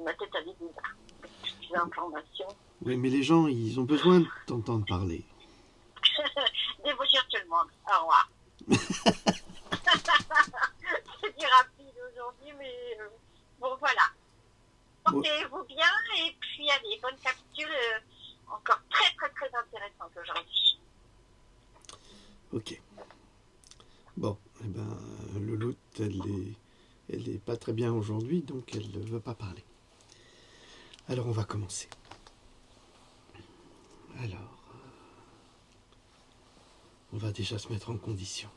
ma tête à vide avec toutes ces informations. Oui, mais les gens, ils ont besoin de t'entendre parler. Débauchir tout le monde. Au revoir. C'est du rapide aujourd'hui, mais bon, voilà. Portez-vous bien et puis allez, bonne capsule. Encore très, très, très intéressante aujourd'hui. Ok. Bon, eh ben, Louloute, elle est pas très bien aujourd'hui, donc elle ne veut pas parler. Alors, on va commencer. Alors, on va déjà se mettre en condition.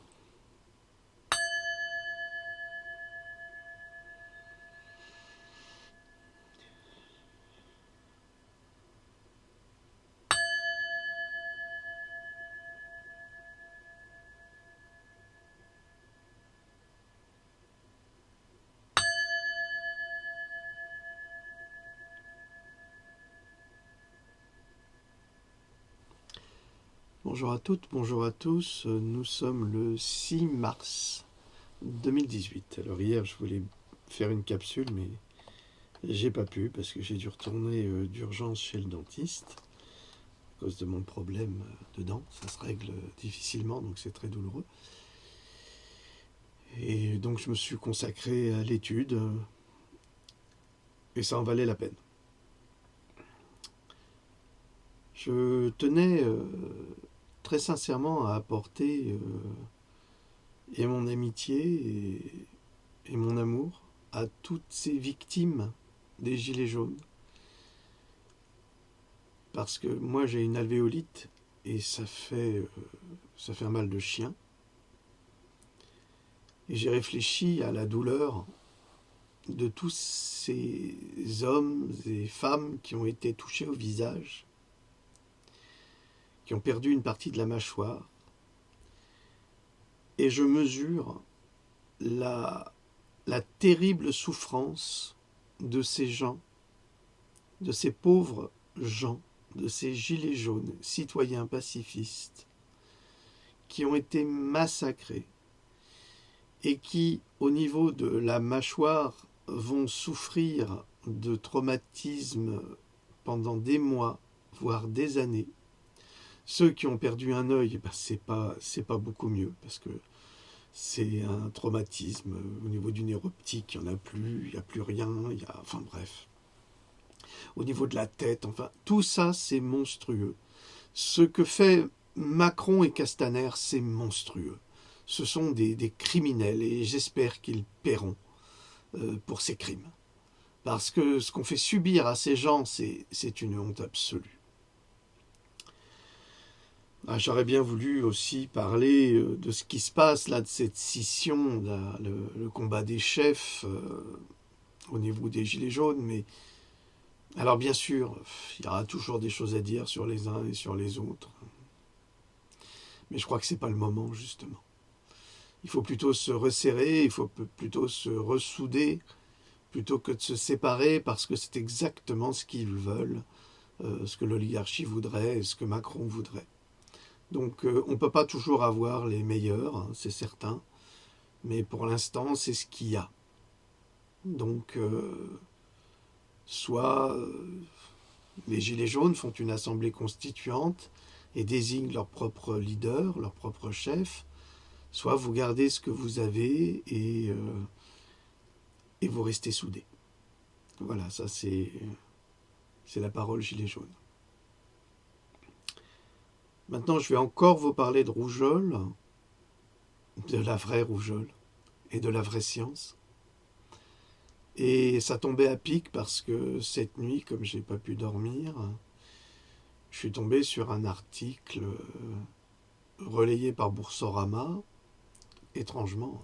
Bonjour à toutes, bonjour à tous. Nous sommes le 6 mars 2018. Alors hier, je voulais faire une capsule, mais j'ai pas pu parce que j'ai dû retourner d'urgence chez le dentiste à cause de mon problème de dents. Ça se règle difficilement, donc c'est très douloureux. Et donc je me suis consacré à l'étude et ça en valait la peine. Je tenais très sincèrement à apporter et mon amitié et mon amour à toutes ces victimes des gilets jaunes. Parce que moi j'ai une alvéolite et ça fait un mal de chien. Et j'ai réfléchi à la douleur de tous ces hommes et femmes qui ont été touchés au visage, qui ont perdu une partie de la mâchoire. Et je mesure la terrible souffrance de ces gens, de ces pauvres gens, de ces gilets jaunes, citoyens pacifistes, qui ont été massacrés et qui, au niveau de la mâchoire, vont souffrir de traumatismes pendant des mois, voire des années. Ceux qui ont perdu un œil, c'est pas beaucoup mieux, parce que c'est un traumatisme au niveau du nerf optique, il n'y en a plus, il n'y a plus rien, enfin bref. Au niveau de la tête, enfin, tout ça c'est monstrueux. Ce que fait Macron et Castaner, c'est monstrueux. Ce sont des criminels et j'espère qu'ils paieront pour ces crimes. Parce que ce qu'on fait subir à ces gens, c'est une honte absolue. J'aurais bien voulu aussi parler de ce qui se passe là, de cette scission, le combat des chefs au niveau des gilets jaunes, mais alors bien sûr, il y aura toujours des choses à dire sur les uns et sur les autres. Mais je crois que ce n'est pas le moment, justement. Il faut plutôt se resserrer, il faut plutôt se ressouder, plutôt que de se séparer, parce que c'est exactement ce qu'ils veulent, ce que l'oligarchie voudrait et ce que Macron voudrait. Donc on ne peut pas toujours avoir les meilleurs, hein, c'est certain, mais pour l'instant c'est ce qu'il y a. Donc soit les Gilets jaunes font une assemblée constituante et désignent leur propre leader, leur propre chef, soit vous gardez ce que vous avez et vous restez soudés. Voilà, ça c'est la parole Gilets jaunes. Maintenant, je vais encore vous parler de rougeole, de la vraie rougeole et de la vraie science. Et ça tombait à pic parce que cette nuit, comme j'ai pas pu dormir, je suis tombé sur un article relayé par Boursorama. Étrangement,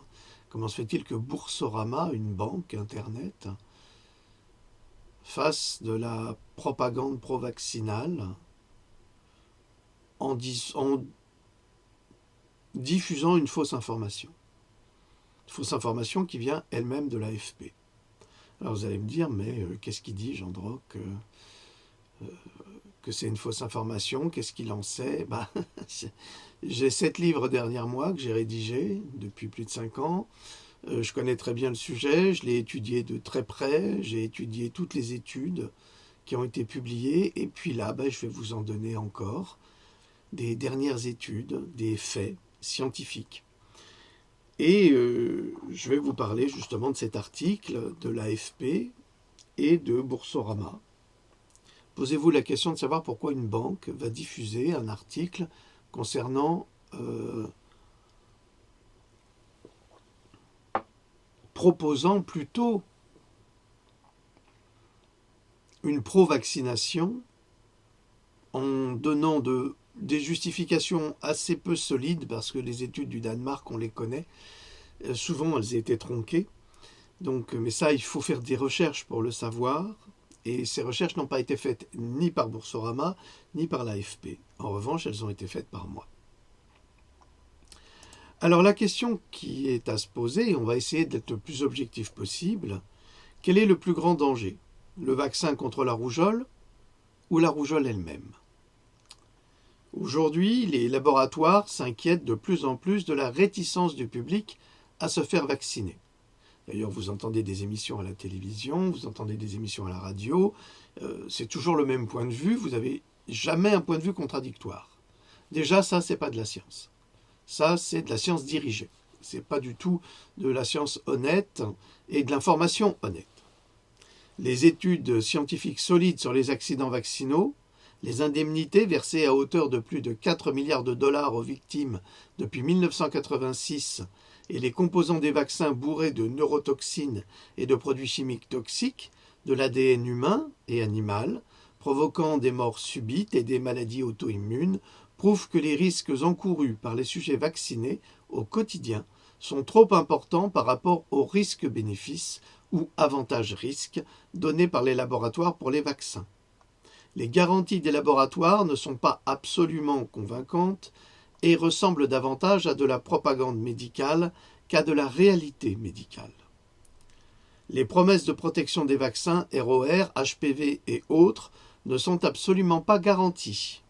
comment se fait-il que Boursorama, une banque internet, fasse de la propagande pro-vaccinale en diffusant une fausse information. Une fausse information qui vient elle-même de l'AFP. Alors vous allez me dire, mais qu'est-ce qu'il dit, Jean Drocq, que c'est une fausse information, qu'est-ce qu'il en sait? J'ai 7 livres derrière moi que j'ai rédigés depuis plus de 5 ans. Je connais très bien le sujet, je l'ai étudié de très près, j'ai étudié toutes les études qui ont été publiées, et puis là, je vais vous en donner encore des dernières études, des faits scientifiques. Et je vais vous parler justement de cet article de l'AFP et de Boursorama. Posez-vous la question de savoir pourquoi une banque va diffuser un article concernant proposant plutôt une pro-vaccination en donnant des justifications assez peu solides, parce que les études du Danemark, on les connaît, souvent elles étaient tronquées. Donc, mais ça, il faut faire des recherches pour le savoir, et ces recherches n'ont pas été faites ni par Boursorama, ni par l'AFP. En revanche, elles ont été faites par moi. Alors la question qui est à se poser, et on va essayer d'être le plus objectif possible, quel est le plus grand danger? Le vaccin contre la rougeole ou la rougeole elle-même? Aujourd'hui, les laboratoires s'inquiètent de plus en plus de la réticence du public à se faire vacciner. D'ailleurs, vous entendez des émissions à la télévision, vous entendez des émissions à la radio, c'est toujours le même point de vue, vous n'avez jamais un point de vue contradictoire. Déjà, ça, c'est pas de la science. Ça, c'est de la science dirigée. C'est pas du tout de la science honnête et de l'information honnête. Les études scientifiques solides sur les accidents vaccinaux, les indemnités versées à hauteur de plus de 4 milliards de dollars aux victimes depuis 1986 et les composants des vaccins bourrés de neurotoxines et de produits chimiques toxiques, de l'ADN humain et animal, provoquant des morts subites et des maladies auto-immunes, prouvent que les risques encourus par les sujets vaccinés au quotidien sont trop importants par rapport aux risques-bénéfices ou avantages-risques donnés par les laboratoires pour les vaccins. Les garanties des laboratoires ne sont pas absolument convaincantes et ressemblent davantage à de la propagande médicale qu'à de la réalité médicale. Les promesses de protection des vaccins ROR, HPV et autres ne sont absolument pas garanties.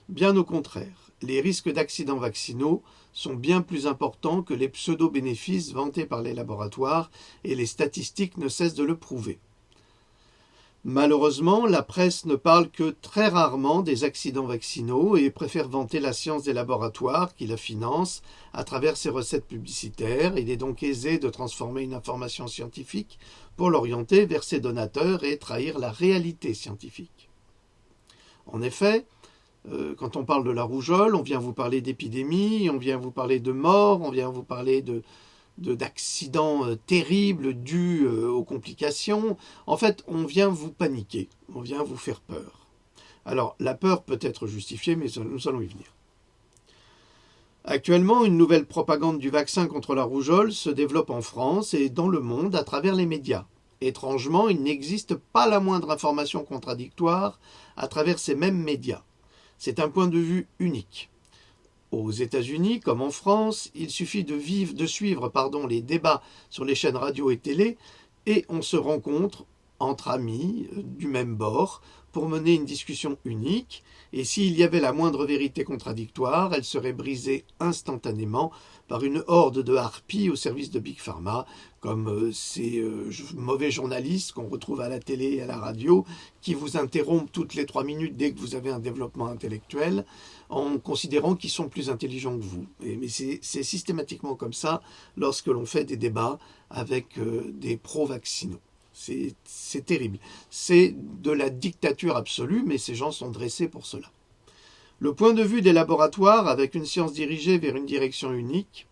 Bien au contraire, les risques d'accidents vaccinaux sont bien plus importants que les pseudo-bénéfices vantés par les laboratoires et les statistiques ne cessent de le prouver. Malheureusement, la presse ne parle que très rarement des accidents vaccinaux et préfère vanter la science des laboratoires qui la financent à travers ses recettes publicitaires. Il est donc aisé de transformer une information scientifique pour l'orienter vers ses donateurs et trahir la réalité scientifique. En effet, quand on parle de la rougeole, on vient vous parler d'épidémie, on vient vous parler de mort, on vient vous parler d'accidents terribles dus aux complications. En fait, on vient vous paniquer, on vient vous faire peur. Alors, la peur peut être justifiée, mais nous allons y venir. Actuellement, une nouvelle propagande du vaccin contre la rougeole se développe en France et dans le monde à travers les médias. Étrangement, il n'existe pas la moindre information contradictoire à travers ces mêmes médias. C'est un point de vue unique. Aux États-Unis, comme en France, il suffit de suivre les débats sur les chaînes radio et télé et on se rencontre entre amis du même bord pour mener une discussion unique. Et s'il y avait la moindre vérité contradictoire, elle serait brisée instantanément par une horde de harpies au service de Big Pharma, comme ces mauvais journalistes qu'on retrouve à la télé et à la radio, qui vous interrompent toutes les 3 minutes dès que vous avez un développement intellectuel, en considérant qu'ils sont plus intelligents que vous. Mais c'est systématiquement comme ça lorsque l'on fait des débats avec des pro-vaccinaux. C'est terrible. C'est de la dictature absolue, mais ces gens sont dressés pour cela. Le point de vue des laboratoires, avec une science dirigée vers une direction unique,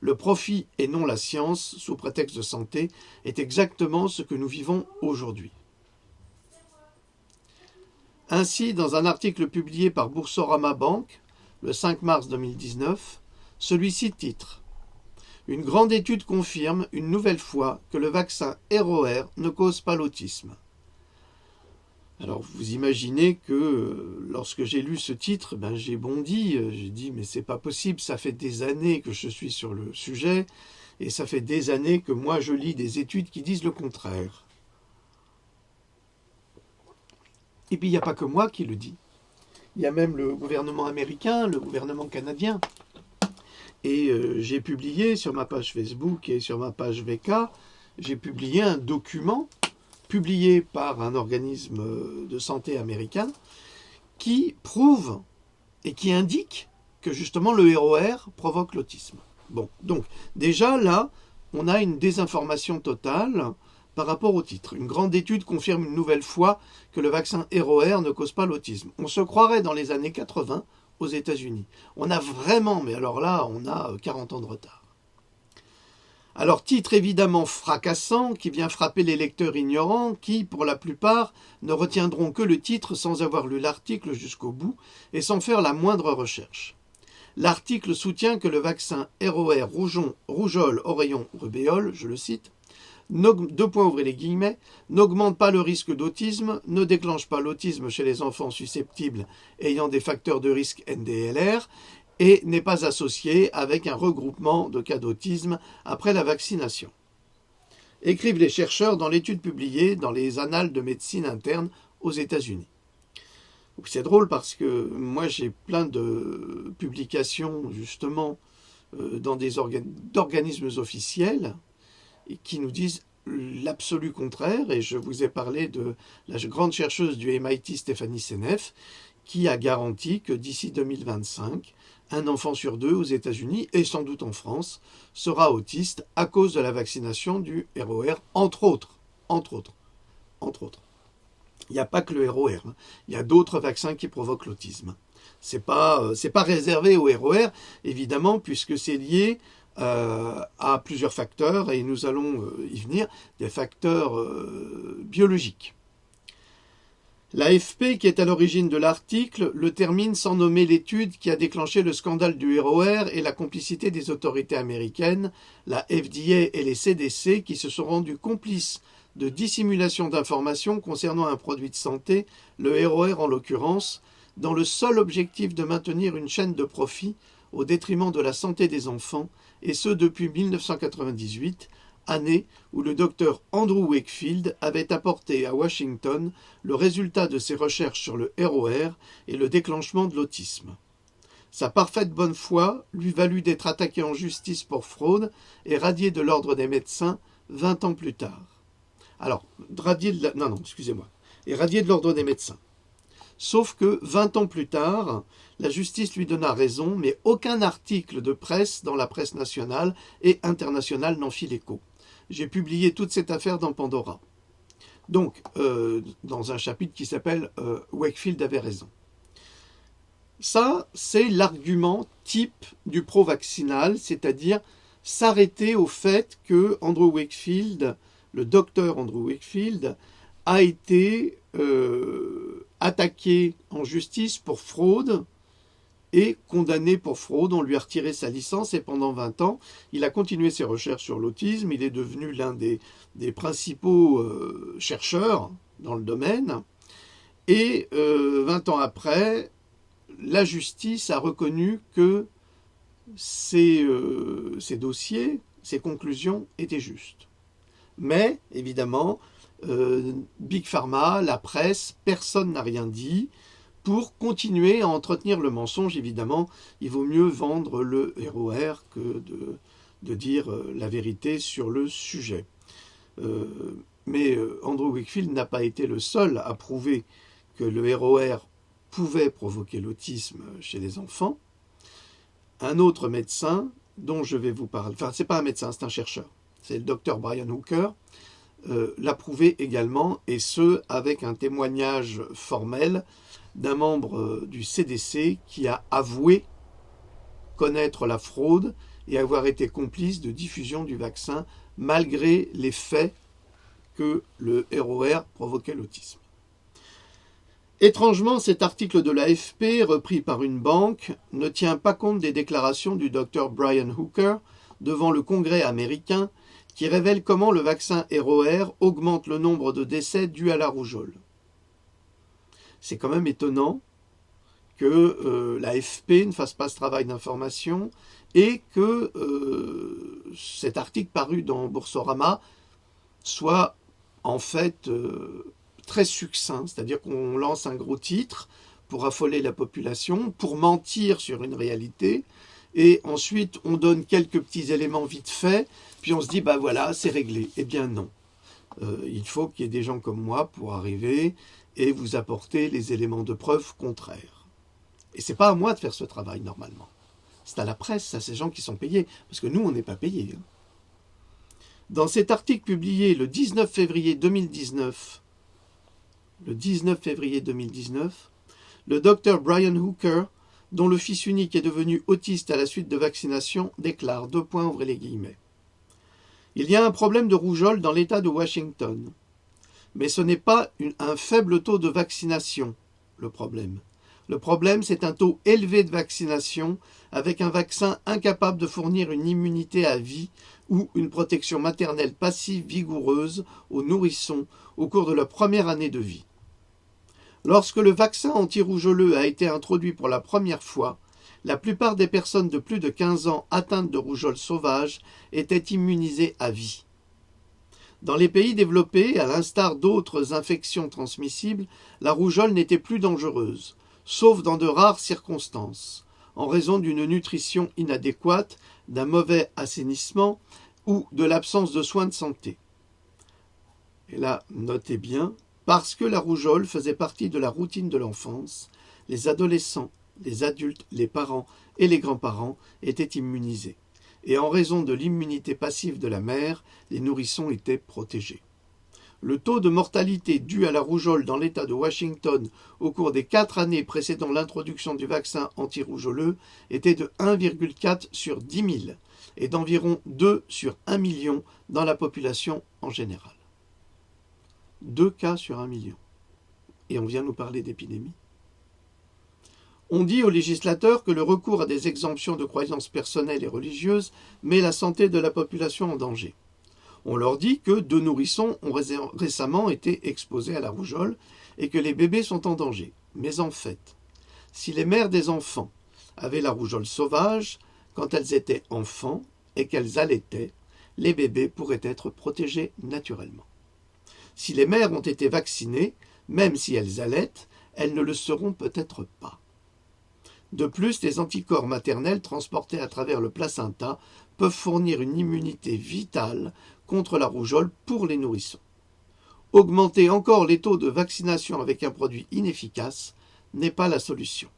le profit et non la science, sous prétexte de santé, est exactement ce que nous vivons aujourd'hui. Ainsi, dans un article publié par Boursorama Bank, le 5 mars 2019, celui-ci titre « Une grande étude confirme une nouvelle fois que le vaccin ROR ne cause pas l'autisme ». Alors vous imaginez que lorsque j'ai lu ce titre, j'ai bondi, j'ai dit mais c'est pas possible, ça fait des années que je suis sur le sujet et ça fait des années que moi je lis des études qui disent le contraire. Et puis il n'y a pas que moi qui le dis, il y a même le gouvernement américain, le gouvernement canadien Et j'ai publié sur ma page Facebook et sur ma page VK, j'ai publié un document publié par un organisme de santé américain qui prouve et qui indique que justement le ROR provoque l'autisme. Bon, donc déjà là, on a une désinformation totale par rapport au titre. Une grande étude confirme une nouvelle fois que le vaccin ROR ne cause pas l'autisme. On se croirait dans les années 80 aux États-Unis. On a vraiment, mais alors là, on a 40 ans de retard. Alors, titre évidemment fracassant qui vient frapper les lecteurs ignorants qui, pour la plupart, ne retiendront que le titre sans avoir lu l'article jusqu'au bout et sans faire la moindre recherche. L'article soutient que le vaccin ROR rougeole, oreillon, rubéole, je le cite, n'augmente pas le risque d'autisme, ne déclenche pas l'autisme chez les enfants susceptibles ayant des facteurs de risque NDLR et n'est pas associé avec un regroupement de cas d'autisme après la vaccination. Écrivent les chercheurs dans l'étude publiée dans les Annales de médecine interne aux États-Unis. C'est drôle parce que moi j'ai plein de publications justement dans des organismes officiels et qui nous disent l'absolu contraire, et je vous ai parlé de la grande chercheuse du MIT Stéphanie Seneff qui a garanti que d'ici 2025, un enfant sur deux aux États-Unis et sans doute en France sera autiste à cause de la vaccination du ROR, entre autres. Il n'y a pas que le ROR, hein. Il y a d'autres vaccins qui provoquent l'autisme. C'est pas réservé au ROR, évidemment, puisque c'est lié à plusieurs facteurs, et nous allons y venir, des facteurs biologiques. L'AFP, qui est à l'origine de l'article, le termine sans nommer l'étude qui a déclenché le scandale du ROR et la complicité des autorités américaines, la FDA et les CDC, qui se sont rendus complices de dissimulation d'informations concernant un produit de santé, le ROR en l'occurrence, dans le seul objectif de maintenir une chaîne de profit au détriment de la santé des enfants, et ce depuis 1998, année où le docteur Andrew Wakefield avait apporté à Washington le résultat de ses recherches sur le ROR et le déclenchement de l'autisme. Sa parfaite bonne foi lui valut d'être attaqué en justice pour fraude et radié de l'ordre des médecins 20 ans plus tard. Alors, radié de l'ordre des médecins. Sauf que 20 ans plus tard, la justice lui donna raison, mais aucun article de presse dans la presse nationale et internationale n'en fit l'écho. J'ai publié toute cette affaire dans Pandora. Donc, dans un chapitre qui s'appelle « Wakefield avait raison ». Ça, c'est l'argument type du pro-vaccinal, c'est-à-dire s'arrêter au fait que Andrew Wakefield, le docteur Andrew Wakefield, a été attaqué en justice pour fraude et condamné pour fraude. On lui a retiré sa licence et pendant 20 ans, il a continué ses recherches sur l'autisme. Il est devenu l'un des principaux chercheurs dans le domaine. Et 20 ans après, la justice a reconnu que ces dossiers, ces conclusions étaient justes. Mais, évidemment, Big Pharma, la presse, personne n'a rien dit. Pour continuer à entretenir le mensonge, évidemment, il vaut mieux vendre le ROR que de dire la vérité sur le sujet. Mais Andrew Wakefield n'a pas été le seul à prouver que le ROR pouvait provoquer l'autisme chez les enfants. Un autre médecin dont je vais vous parler, enfin c'est pas un médecin, c'est un chercheur, c'est le docteur Brian Hooker, l'a prouvé également, et ce avec un témoignage formel d'un membre du CDC qui a avoué connaître la fraude et avoir été complice de diffusion du vaccin malgré les faits que le ROR provoquait l'autisme. Étrangement, cet article de l'AFP, repris par une banque, ne tient pas compte des déclarations du Dr Brian Hooker devant le Congrès américain qui révèle comment le vaccin ROR augmente le nombre de décès dus à la rougeole. C'est quand même étonnant que l'AFP ne fasse pas ce travail d'information et que cet article paru dans Boursorama soit en fait très succinct, c'est-à-dire qu'on lance un gros titre pour affoler la population, pour mentir sur une réalité, et ensuite on donne quelques petits éléments vite fait, puis on se dit, bah voilà, c'est réglé. Eh bien non. Il faut qu'il y ait des gens comme moi pour arriver et vous apporter les éléments de preuve contraires. Et c'est pas à moi de faire ce travail normalement. C'est à la presse, à ces gens qui sont payés, parce que nous, on n'est pas payés. Dans cet article publié le 19 février 2019, le docteur Brian Hooker, dont le fils unique est devenu autiste à la suite de vaccination, déclare, ouvrez les guillemets, il y a un problème de rougeole dans l'État de Washington, mais ce n'est pas un faible taux de vaccination, le problème. Le problème, c'est un taux élevé de vaccination avec un vaccin incapable de fournir une immunité à vie ou une protection maternelle passive vigoureuse aux nourrissons au cours de leur première année de vie. Lorsque le vaccin anti-rougeoleux a été introduit pour la première fois, la plupart des personnes de plus de 15 ans atteintes de rougeole sauvage étaient immunisées à vie. Dans les pays développés, à l'instar d'autres infections transmissibles, la rougeole n'était plus dangereuse, sauf dans de rares circonstances, en raison d'une nutrition inadéquate, d'un mauvais assainissement ou de l'absence de soins de santé. Et là, notez bien, parce que la rougeole faisait partie de la routine de l'enfance, les adolescents, les adultes, les parents et les grands-parents étaient immunisés. Et en raison de l'immunité passive de la mère, les nourrissons étaient protégés. Le taux de mortalité dû à la rougeole dans l'État de Washington au cours des 4 années précédant l'introduction du vaccin anti-rougeoleux était de 1,4 sur 10 000 et d'environ 2 sur 1 million dans la population en général. 2 cas sur 1 million. Et on vient nous parler d'épidémie. On dit aux législateurs que le recours à des exemptions de croyances personnelles et religieuses met la santé de la population en danger. On leur dit que 2 nourrissons ont récemment été exposés à la rougeole et que les bébés sont en danger. Mais en fait, si les mères des enfants avaient la rougeole sauvage, quand elles étaient enfants et qu'elles allaitaient, les bébés pourraient être protégés naturellement. Si les mères ont été vaccinées, même si elles allaitent, elles ne le seront peut-être pas. De plus, les anticorps maternels transportés à travers le placenta peuvent fournir une immunité vitale contre la rougeole pour les nourrissons. Augmenter encore les taux de vaccination avec un produit inefficace n'est pas la solution.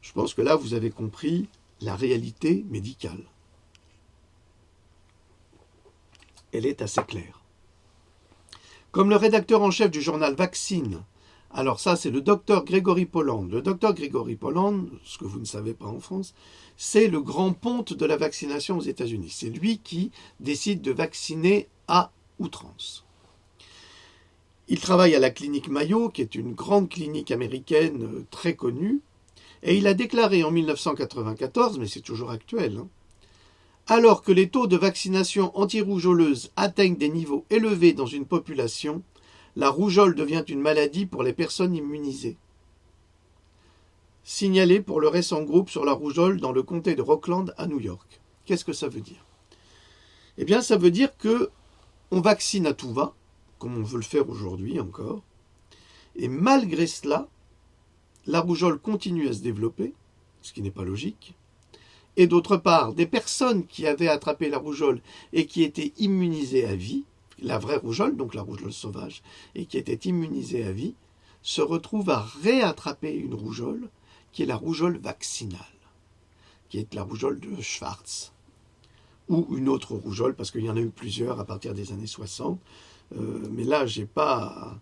Je pense que là, vous avez compris la réalité médicale. Elle est assez claire. Comme le rédacteur en chef du journal Vaccine, alors ça c'est le docteur Gregory Poland. Le docteur Gregory Poland, ce que vous ne savez pas en France, c'est le grand ponte de la vaccination aux États-Unis. C'est lui qui décide de vacciner à outrance. Il travaille à la clinique Mayo, qui est une grande clinique américaine très connue, et il a déclaré en 1994, mais c'est toujours actuel, alors que les taux de vaccination anti-rougeoleuse atteignent des niveaux élevés dans une population, la rougeole devient une maladie pour les personnes immunisées. Signalé pour le récent groupe sur la rougeole dans le comté de Rockland à New York. Qu'est-ce que ça veut dire? Eh bien, ça veut dire que on vaccine à tout va, comme on veut le faire aujourd'hui encore, et malgré cela, la rougeole continue à se développer, ce qui n'est pas logique, et d'autre part, des personnes qui avaient attrapé la rougeole et qui étaient immunisées à vie, la vraie rougeole, donc la rougeole sauvage, et qui étaient immunisées à vie, se retrouvent à réattraper une rougeole qui est la rougeole vaccinale, qui est la rougeole de Schwartz, ou une autre rougeole, parce qu'il y en a eu plusieurs à partir des années 60, mais là, j'ai pas...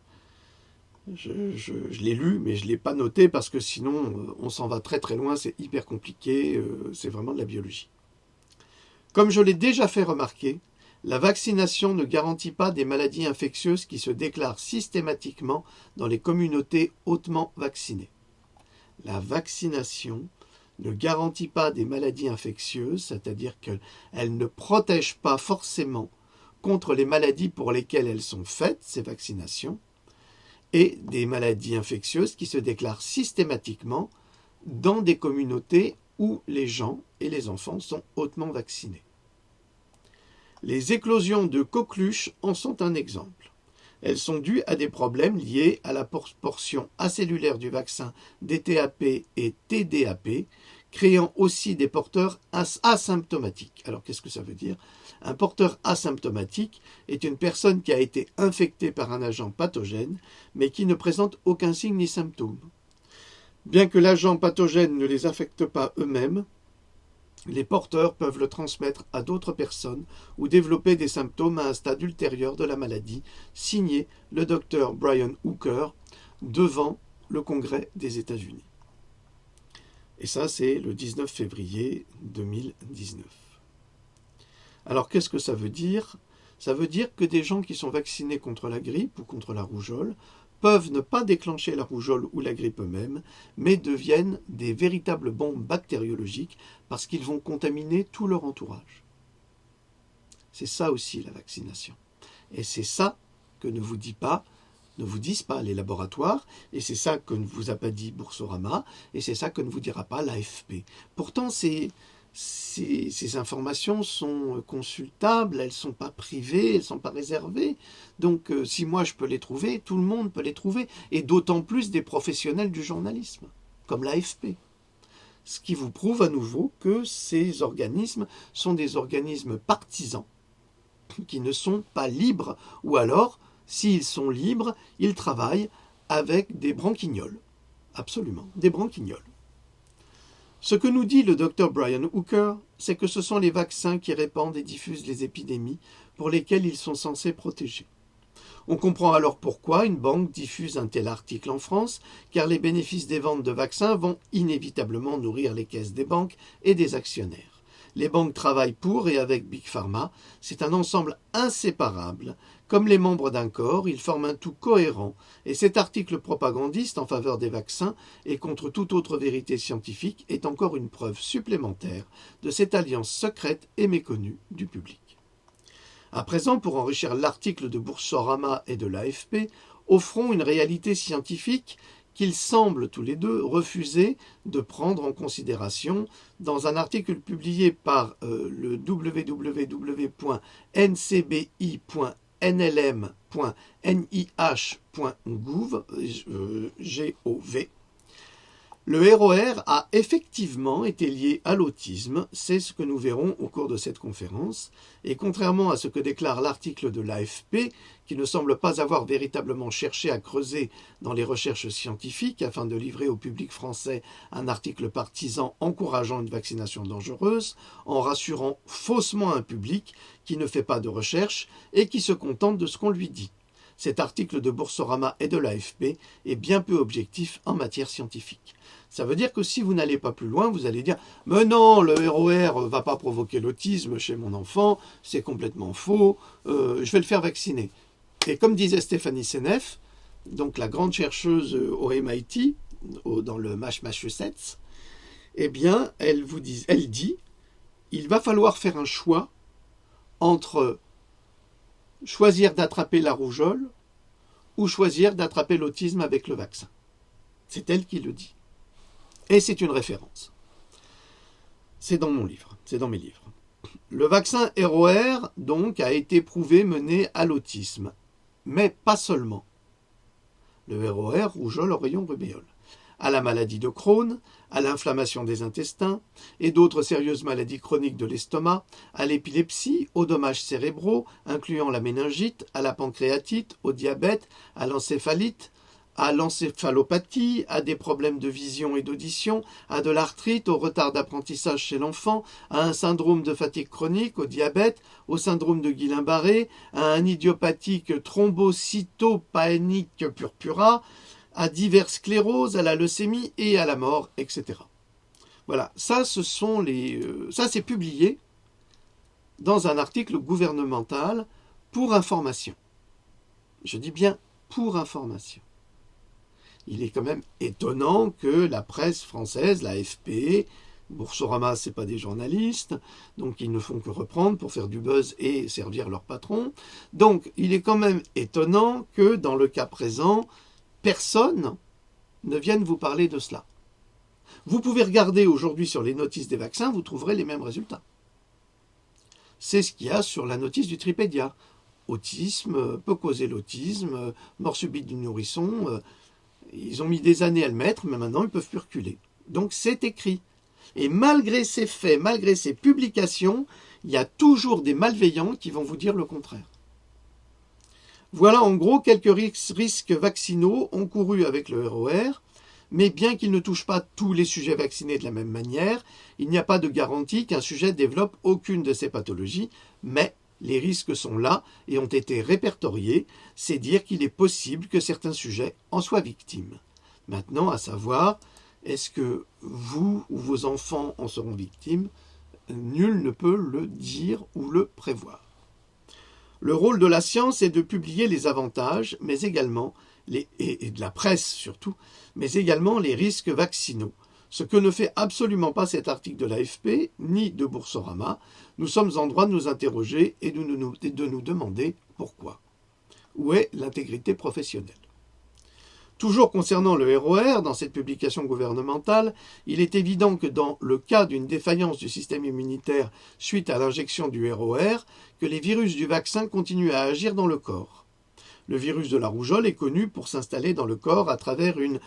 Je l'ai lu, mais je ne l'ai pas noté, parce que sinon, on s'en va très très loin, c'est hyper compliqué, c'est vraiment de la biologie. Comme je l'ai déjà fait remarquer, la vaccination ne garantit pas des maladies infectieuses qui se déclarent systématiquement dans les communautés hautement vaccinées. La vaccination ne garantit pas des maladies infectieuses, c'est-à-dire qu'elle ne protège pas forcément contre les maladies pour lesquelles elles sont faites, ces vaccinations, et des maladies infectieuses qui se déclarent systématiquement dans des communautés où les gens et les enfants sont hautement vaccinés. Les éclosions de coqueluches en sont un exemple. Elles sont dues à des problèmes liés à la portion acellulaire du vaccin DTaP et TDAP, créant aussi des porteurs asymptomatiques. Alors qu'est-ce que ça veut dire? Un porteur asymptomatique est une personne qui a été infectée par un agent pathogène, mais qui ne présente aucun signe ni symptôme. Bien que l'agent pathogène ne les affecte pas eux-mêmes, les porteurs peuvent le transmettre à d'autres personnes ou développer des symptômes à un stade ultérieur de la maladie, signé le docteur Brian Hooker devant le Congrès des États-Unis. Et ça, c'est le 19 février 2019. Alors, qu'est-ce que ça veut dire? Ça veut dire que des gens qui sont vaccinés contre la grippe ou contre la rougeole peuvent ne pas déclencher la rougeole ou la grippe eux-mêmes, mais deviennent des véritables bombes bactériologiques parce qu'ils vont contaminer tout leur entourage. C'est ça aussi la vaccination. Et c'est ça que ne vous disent pas les laboratoires, et c'est ça que ne vous a pas dit Boursorama, et c'est ça que ne vous dira pas l'AFP. Pourtant, ces informations sont consultables, elles ne sont pas privées, elles ne sont pas réservées. Donc si moi je peux les trouver, tout le monde peut les trouver, et d'autant plus des professionnels du journalisme, comme l'AFP. Ce qui vous prouve à nouveau que ces organismes sont des organismes partisans, qui ne sont pas libres, ou alors, s'ils sont libres, ils travaillent avec des branquignoles. Absolument, des branquignoles. Ce que nous dit le Dr Brian Hooker, c'est que ce sont les vaccins qui répandent et diffusent les épidémies pour lesquelles ils sont censés protéger. On comprend alors pourquoi une banque diffuse un tel article en France, car les bénéfices des ventes de vaccins vont inévitablement nourrir les caisses des banques et des actionnaires. Les banques travaillent pour et avec Big Pharma, c'est un ensemble inséparable. Comme les membres d'un corps, ils forment un tout cohérent, et cet article propagandiste en faveur des vaccins et contre toute autre vérité scientifique est encore une preuve supplémentaire de cette alliance secrète et méconnue du public. À présent, pour enrichir l'article de Boursorama et de l'AFP, offrons une réalité scientifique qu'ils semblent tous les deux refuser de prendre en considération dans un article publié par le www.ncbi.nlm.nih.gov. Le ROR a effectivement été lié à l'autisme, c'est ce que nous verrons au cours de cette conférence, et contrairement à ce que déclare l'article de l'AFP, qui ne semble pas avoir véritablement cherché à creuser dans les recherches scientifiques afin de livrer au public français un article partisan encourageant une vaccination dangereuse, en rassurant faussement un public qui ne fait pas de recherche et qui se contente de ce qu'on lui dit. Cet article de Boursorama et de l'AFP est bien peu objectif en matière scientifique. Ça veut dire que si vous n'allez pas plus loin, vous allez dire « Mais non, le ROR ne va pas provoquer l'autisme chez mon enfant, c'est complètement faux, je vais le faire vacciner. » Et comme disait Stéphanie Seneff, donc la grande chercheuse au MIT, dans le Massachusetts, eh bien, elle dit « Il va falloir faire un choix entre choisir d'attraper la rougeole ou choisir d'attraper l'autisme avec le vaccin. » C'est elle qui le dit. Et c'est une référence. C'est dans mon livre, c'est dans mes livres. Le vaccin ROR, donc, a été prouvé mener à l'autisme, mais pas seulement. Le ROR, rougeole, oreillon, rubéole, à la maladie de Crohn, à l'inflammation des intestins et d'autres sérieuses maladies chroniques de l'estomac, à l'épilepsie, aux dommages cérébraux, incluant la méningite, à la pancréatite, au diabète, à l'encéphalite, à l'encéphalopathie, à des problèmes de vision et d'audition, à de l'arthrite, au retard d'apprentissage chez l'enfant, à un syndrome de fatigue chronique, au diabète, au syndrome de Guillain-Barré, à un idiopathique thrombocytopanique purpura, à diverses scléroses, à la leucémie et à la mort, etc. Voilà, ça c'est publié dans un article gouvernemental pour information. Je dis bien pour information. Il est quand même étonnant que la presse française, l'AFP, Boursorama, c'est pas des journalistes, donc ils ne font que reprendre pour faire du buzz et servir leur patron. Donc il est quand même étonnant que dans le cas présent, personne ne vienne vous parler de cela. Vous pouvez regarder aujourd'hui sur les notices des vaccins, vous trouverez les mêmes résultats. C'est ce qu'il y a sur la notice du Tripédia. autisme, peut causer l'autisme, mort subite du nourrisson. Ils ont mis des années à le mettre, mais maintenant ils ne peuvent plus reculer. Donc c'est écrit. Et malgré ces faits, malgré ces publications, il y a toujours des malveillants qui vont vous dire le contraire. Voilà en gros quelques risques vaccinaux encourus avec le RER, mais bien qu'il ne touche pas tous les sujets vaccinés de la même manière, il n'y a pas de garantie qu'un sujet développe aucune de ces pathologies, mais les risques sont là et ont été répertoriés, c'est dire qu'il est possible que certains sujets en soient victimes. Maintenant, à savoir, est-ce que vous ou vos enfants en seront victimes? Nul ne peut le dire ou le prévoir. Le rôle de la science est de publier les avantages, mais également, et de la presse surtout, mais également les risques vaccinaux. Ce que ne fait absolument pas cet article de l'AFP, ni de Boursorama. Nous sommes en droit de nous interroger et de nous demander pourquoi. Où est l'intégrité professionnelle? Toujours concernant le RER, dans cette publication gouvernementale, il est évident que dans le cas d'une défaillance du système immunitaire suite à l'injection du RER, que les virus du vaccin continuent à agir dans le corps. Le virus de la rougeole est connu pour s'installer dans le corps à travers une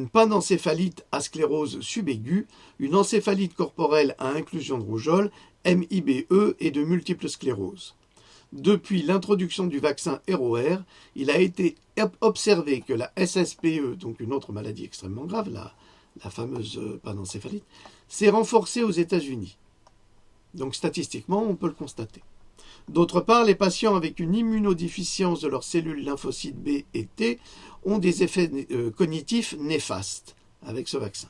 panencéphalite à sclérose subaiguë, une encéphalite corporelle à inclusion de rougeole, MIBE et de multiples scléroses. Depuis l'introduction du vaccin RER, il a été observé que la SSPE, donc une autre maladie extrêmement grave, la fameuse panencéphalite, s'est renforcée aux États-Unis. Donc statistiquement, on peut le constater. D'autre part, les patients avec une immunodéficience de leurs cellules lymphocytes B et T ont des effets cognitifs néfastes avec ce vaccin.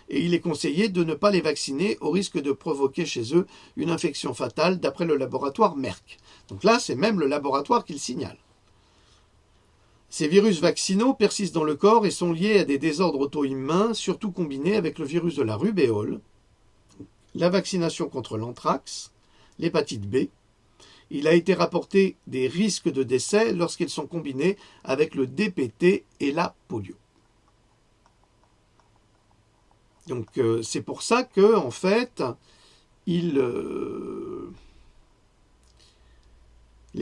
Et il est conseillé de ne pas les vacciner au risque de provoquer chez eux une infection fatale d'après le laboratoire Merck. Donc là, c'est même le laboratoire qui le signale. Ces virus vaccinaux persistent dans le corps et sont liés à des désordres auto-immuns, surtout combinés avec le virus de la rubéole, la vaccination contre l'anthrax, l'hépatite B. Il a été rapporté des risques de décès lorsqu'ils sont combinés avec le DPT et la polio. Donc c'est pour ça que en fait, les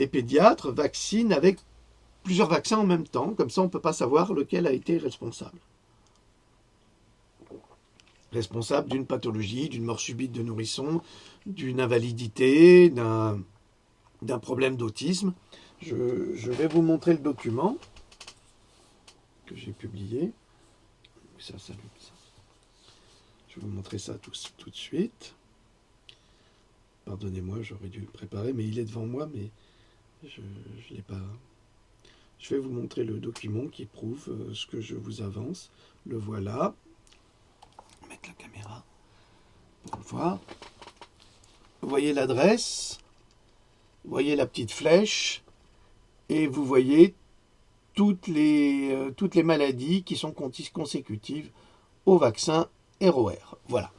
pédiatres vaccinent avec plusieurs vaccins en même temps, comme ça on ne peut pas savoir lequel a été responsable. Responsable d'une pathologie, d'une mort subite de nourrisson, d'une invalidité, d'un problème d'autisme. Je vais vous montrer le document que j'ai publié. Ça s'allume, ça. Je vais vous montrer ça tout de suite. Pardonnez-moi, j'aurais dû le préparer, mais il est devant moi, mais je ne l'ai pas. Je vais vous montrer le document qui prouve ce que je vous avance. Le voilà. Je vais mettre la caméra pour le voir. Vous voyez l'adresse, vous voyez la petite flèche, et vous voyez toutes les maladies qui sont consécutives au vaccin RER. Voilà.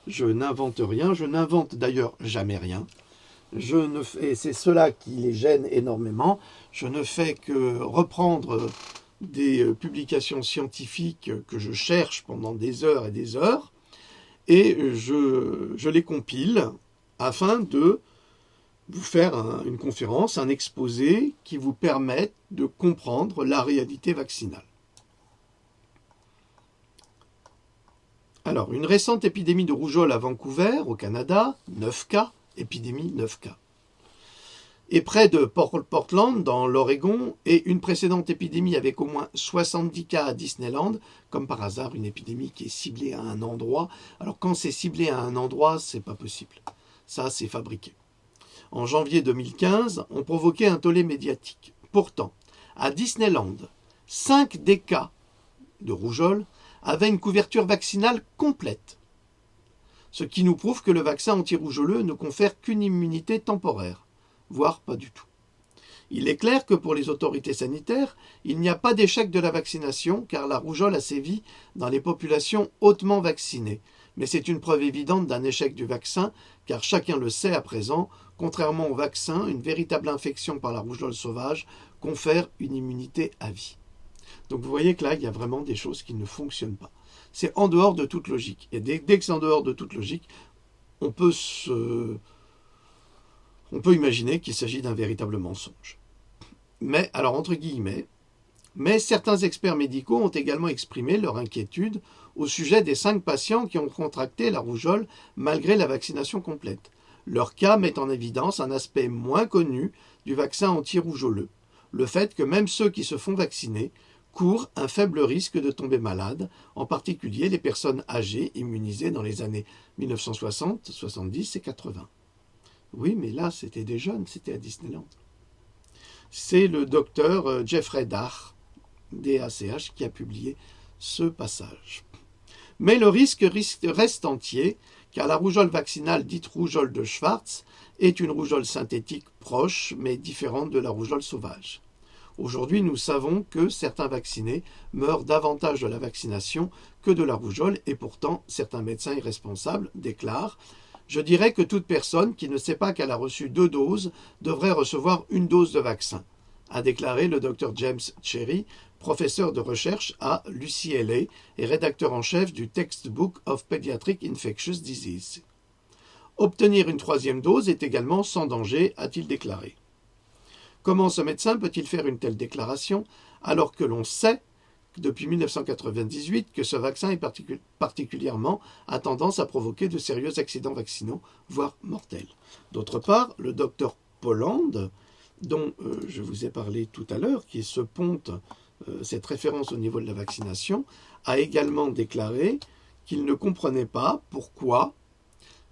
Je n'invente rien, je n'invente d'ailleurs jamais rien. Et c'est cela qui les gêne énormément. Je ne fais que reprendre des publications scientifiques que je cherche pendant des heures et des heures, et je les compile afin de vous faire une conférence, un exposé qui vous permette de comprendre la réalité vaccinale. Alors, une récente épidémie de rougeole à Vancouver, au Canada, 9 cas, épidémie 9 cas. Et près de Portland, dans l'Oregon, et une précédente épidémie avec au moins 70 cas à Disneyland, comme par hasard, une épidémie qui est ciblée à un endroit. Alors quand c'est ciblé à un endroit, c'est pas possible. Ça, c'est fabriqué. En janvier 2015, on provoquait un tollé médiatique. Pourtant, à Disneyland, 5 des cas de rougeole avaient une couverture vaccinale complète. Ce qui nous prouve que le vaccin anti-rougeoleux ne confère qu'une immunité temporaire, voire pas du tout. Il est clair que pour les autorités sanitaires, il n'y a pas d'échec de la vaccination, car la rougeole a sévi dans les populations hautement vaccinées. Mais c'est une preuve évidente d'un échec du vaccin, car chacun le sait à présent, contrairement au vaccin, une véritable infection par la rougeole sauvage confère une immunité à vie. Donc vous voyez que là, il y a vraiment des choses qui ne fonctionnent pas. C'est en dehors de toute logique. Et dès que c'est en dehors de toute logique, on peut On peut imaginer qu'il s'agit d'un véritable mensonge. Mais, alors entre guillemets, mais certains experts médicaux ont également exprimé leur inquiétude au sujet des 5 patients qui ont contracté la rougeole malgré la vaccination complète. Leur cas met en évidence un aspect moins connu du vaccin anti-rougeoleux, le fait que même ceux qui se font vacciner courent un faible risque de tomber malade, en particulier les personnes âgées immunisées dans les années 1960, 70 et 80. Oui, mais là, c'était des jeunes, c'était à Disneyland. C'est le docteur Jeffrey Dach, DACH, qui a publié ce passage. Mais le risque reste entier, car la rougeole vaccinale dite rougeole de Schwartz est une rougeole synthétique proche, mais différente de la rougeole sauvage. Aujourd'hui, nous savons que certains vaccinés meurent davantage de la vaccination que de la rougeole, et pourtant, certains médecins irresponsables déclarent « Je dirais que toute personne qui ne sait pas qu'elle a reçu 2 doses devrait recevoir 1 dose de vaccin », a déclaré le Dr James Cherry, professeur de recherche à l'UCLA et rédacteur en chef du Textbook of Pediatric Infectious Disease. Obtenir une 3e dose est également sans danger, a-t-il déclaré. Comment ce médecin peut-il faire une telle déclaration alors que l'on sait depuis 1998 que ce vaccin est particulièrement à tendance à provoquer de sérieux accidents vaccinaux, voire mortels. D'autre part, le docteur Polland, dont je vous ai parlé tout à l'heure, qui se ponte cette référence au niveau de la vaccination, a également déclaré qu'il ne comprenait pas pourquoi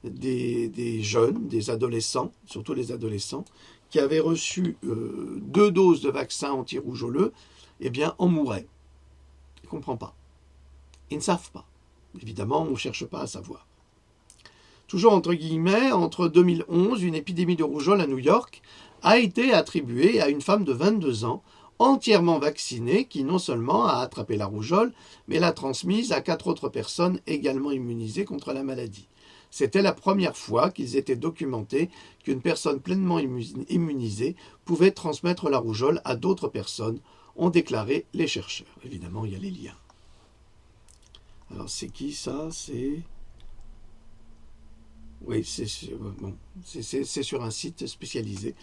des jeunes, des adolescents, surtout les adolescents, qui avaient reçu 2 doses de vaccin anti-rougeoleux, eh bien, en mouraient. Ils ne comprennent pas. Ils ne savent pas. Évidemment, on ne cherche pas à savoir. Toujours entre guillemets, entre 2011, une épidémie de rougeole à New York a été attribuée à une femme de 22 ans, entièrement vaccinée, qui non seulement a attrapé la rougeole, mais l'a transmise à 4 autres personnes également immunisées contre la maladie. C'était la première fois qu'ils étaient documentés qu'une personne pleinement immunisée pouvait transmettre la rougeole à d'autres personnes, ont déclaré les chercheurs. Évidemment, il y a les liens. Alors, c'est qui ça? C'est... Oui, c'est sur un site spécialisé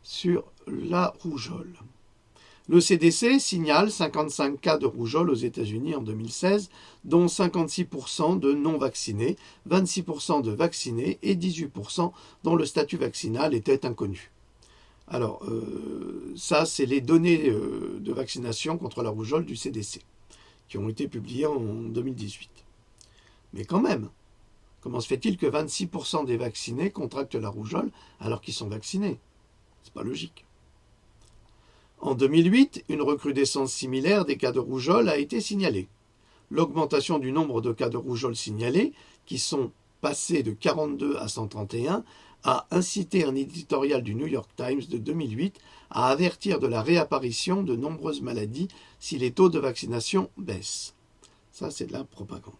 sur la rougeole. Le CDC signale 55 cas de rougeole aux États-Unis en 2016, dont 56% de non-vaccinés, 26% de vaccinés et 18% dont le statut vaccinal était inconnu. Alors, ça, c'est les données de vaccination contre la rougeole du CDC, qui ont été publiées en 2018. Mais quand même, comment se fait-il que 26% des vaccinés contractent la rougeole alors qu'ils sont vaccinés? C'est pas logique. En 2008, une recrudescence similaire des cas de rougeole a été signalée. L'augmentation du nombre de cas de rougeole signalés, qui sont passés de 42 à 131, a incité un éditorial du New York Times de 2008 à avertir de la réapparition de nombreuses maladies si les taux de vaccination baissent. Ça, c'est de la propagande.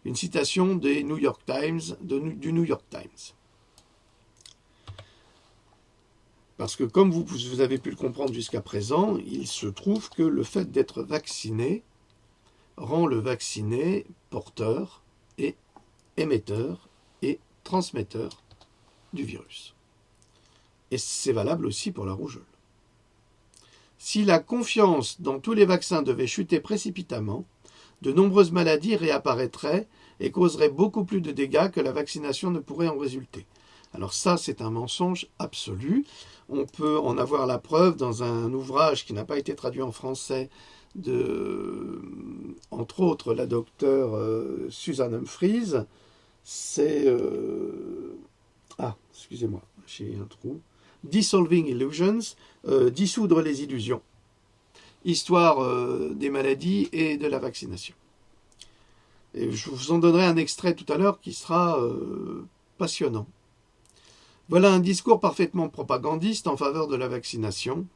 Une citation des New York Times, du New York Times. Parce que comme vous avez pu le comprendre jusqu'à présent, il se trouve que le fait d'être vacciné rend le vacciné porteur et émetteur et transmetteur du virus. Et c'est valable aussi pour la rougeole. Si la confiance dans tous les vaccins devait chuter précipitamment, de nombreuses maladies réapparaîtraient et causeraient beaucoup plus de dégâts que la vaccination ne pourrait en résulter. Alors ça, c'est un mensonge absolu. On peut en avoir la preuve dans un ouvrage qui n'a pas été traduit en français de, entre autres, la docteure Susan Humphries. C'est... excusez-moi, j'ai un trou. Dissolving Illusions, dissoudre les illusions. Histoire des maladies et de la vaccination. Et je vous en donnerai un extrait tout à l'heure qui sera passionnant. Voilà un discours parfaitement propagandiste en faveur de la vaccination,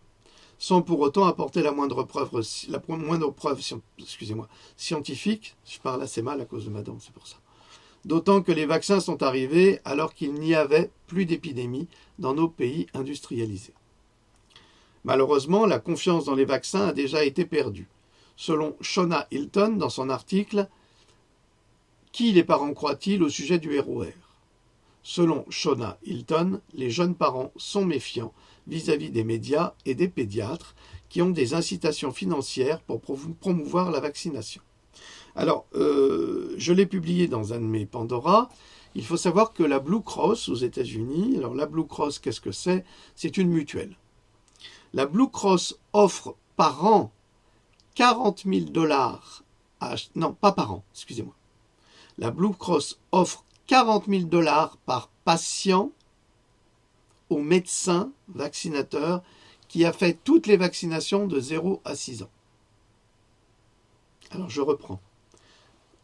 sans pour autant apporter la moindre preuve scientifique. Je parle assez mal à cause de ma dent, c'est pour ça. D'autant que les vaccins sont arrivés alors qu'il n'y avait plus d'épidémie dans nos pays industrialisés. Malheureusement, la confiance dans les vaccins a déjà été perdue. Selon Shona Hilton, dans son article « Qui les parents croient-ils au sujet du ROR ?» Selon Shona Hilton, les jeunes parents sont méfiants vis-à-vis des médias et des pédiatres qui ont des incitations financières pour promouvoir la vaccination. Alors, je l'ai publié dans un de mes Pandora. Il faut savoir que la Blue Cross aux États-Unis, alors la Blue Cross, qu'est-ce que c'est? C'est une mutuelle. La Blue Cross offre par an 40 000 dollars, non, pas par an, excusez-moi. La Blue Cross offre 40 000 dollars par patient au médecin vaccinateur qui a fait toutes les vaccinations de 0 à 6 ans. Alors je reprends.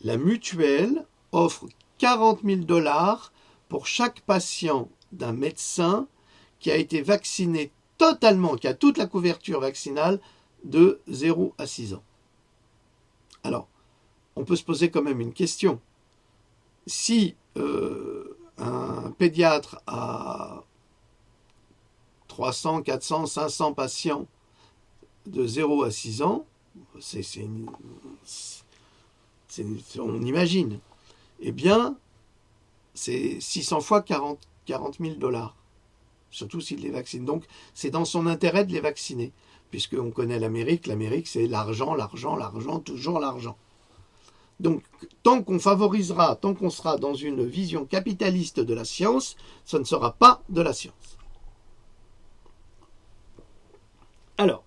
La mutuelle offre 40 000 dollars pour chaque patient d'un médecin qui a été vacciné totalement, qui a toute la couverture vaccinale de 0 à 6 ans. Alors, on peut se poser quand même une question. Si un pédiatre a 300, 400, 500 patients de 0 à 6 ans, on imagine, eh bien, c'est 600 fois 40 000 dollars, surtout s'il les vaccine. Donc, c'est dans son intérêt de les vacciner, puisqu'on connaît l'Amérique, c'est l'argent, l'argent, l'argent, toujours l'argent. Donc, tant qu'on favorisera, tant qu'on sera dans une vision capitaliste de la science, ce ne sera pas de la science. Alors,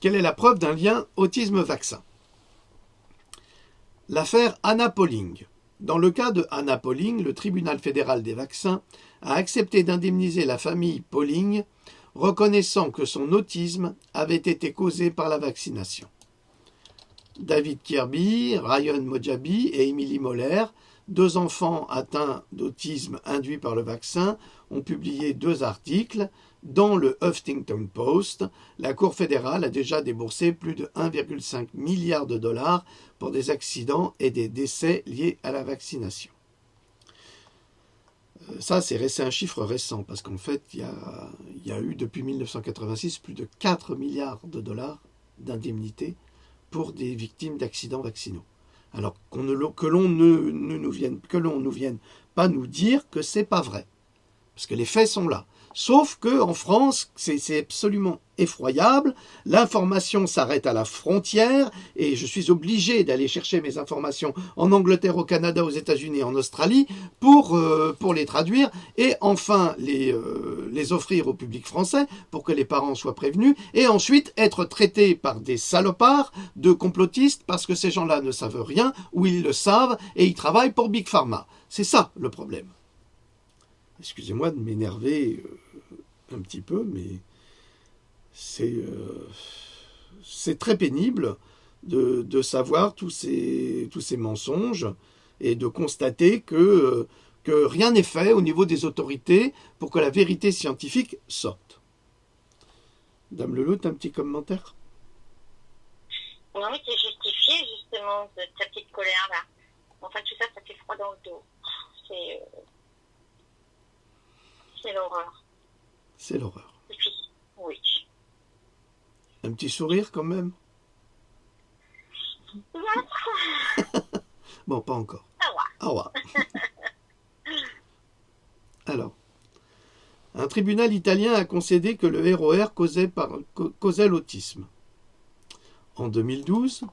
quelle est la preuve d'un lien autisme-vaccin? L'affaire Anna Pauling. Dans le cas de Anna Pauling, le tribunal fédéral des vaccins a accepté d'indemniser la famille Pauling, reconnaissant que son autisme avait été causé par la vaccination. David Kirby, Ryan Mojabi et Emily Moller, 2 enfants atteints d'autisme induit par le vaccin, ont publié 2 articles. Dans le Huffington Post, la Cour fédérale a déjà déboursé plus de 1,5 milliard de dollars pour des accidents et des décès liés à la vaccination. Ça, c'est un chiffre récent, parce qu'en fait, il y a eu depuis 1986 plus de 4 milliards de dollars d'indemnités pour des victimes d'accidents vaccinaux. Alors que l'on ne vienne pas nous dire que c'est pas vrai, parce que les faits sont là. Sauf qu'en France, c'est absolument effroyable. L'information s'arrête à la frontière et je suis obligé d'aller chercher mes informations en Angleterre, au Canada, aux États-Unis, en Australie pour les traduire et enfin les offrir au public français pour que les parents soient prévenus et ensuite être traités par des salopards de complotistes parce que ces gens-là ne savent rien ou ils le savent et ils travaillent pour Big Pharma. C'est ça le problème. Excusez-moi de m'énerver un petit peu, mais c'est très pénible de savoir tous ces mensonges et de constater que rien n'est fait au niveau des autorités pour que la vérité scientifique sorte. Dame Leleu, t'as un petit commentaire? Non, mais c'est justifié, justement, de ta petite colère-là. Enfin, tout ça, ça fait froid dans le dos. C'est l'horreur. C'est l'horreur. Oui. Un petit sourire quand même? Bon, pas encore. Au revoir. Alors, un tribunal italien a concédé que le ROR causait l'autisme. En 2012,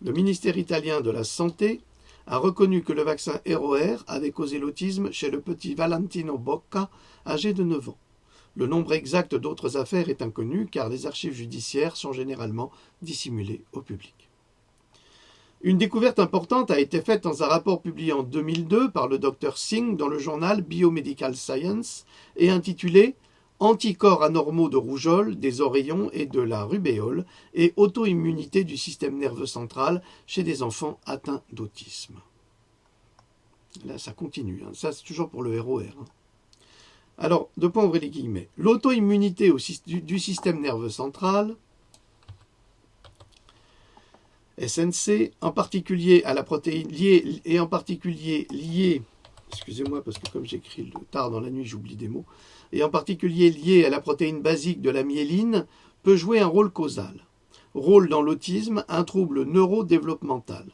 le ministère italien de la Santé a reconnu que le vaccin ROR avait causé l'autisme chez le petit Valentino Bocca, âgé de 9 ans. Le nombre exact d'autres affaires est inconnu car les archives judiciaires sont généralement dissimulées au public. Une découverte importante a été faite dans un rapport publié en 2002 par le Dr Singh dans le journal Biomedical Science et intitulé « Anticorps anormaux de rougeole, des oreillons et de la rubéole et auto-immunité du système nerveux central chez des enfants atteints d'autisme ». Là, ça continue. Ça, c'est toujours pour le ROR. Alors, deux points ouvrez les guillemets. L'auto-immunité du système nerveux central, SNC, en particulier à la protéine liée, et en particulier liée, excusez-moi parce que comme j'écris tard dans la nuit, j'oublie des mots, et en particulier liée à la protéine basique de la myéline, peut jouer un rôle causal. Rôle dans l'autisme, un trouble neurodéveloppemental.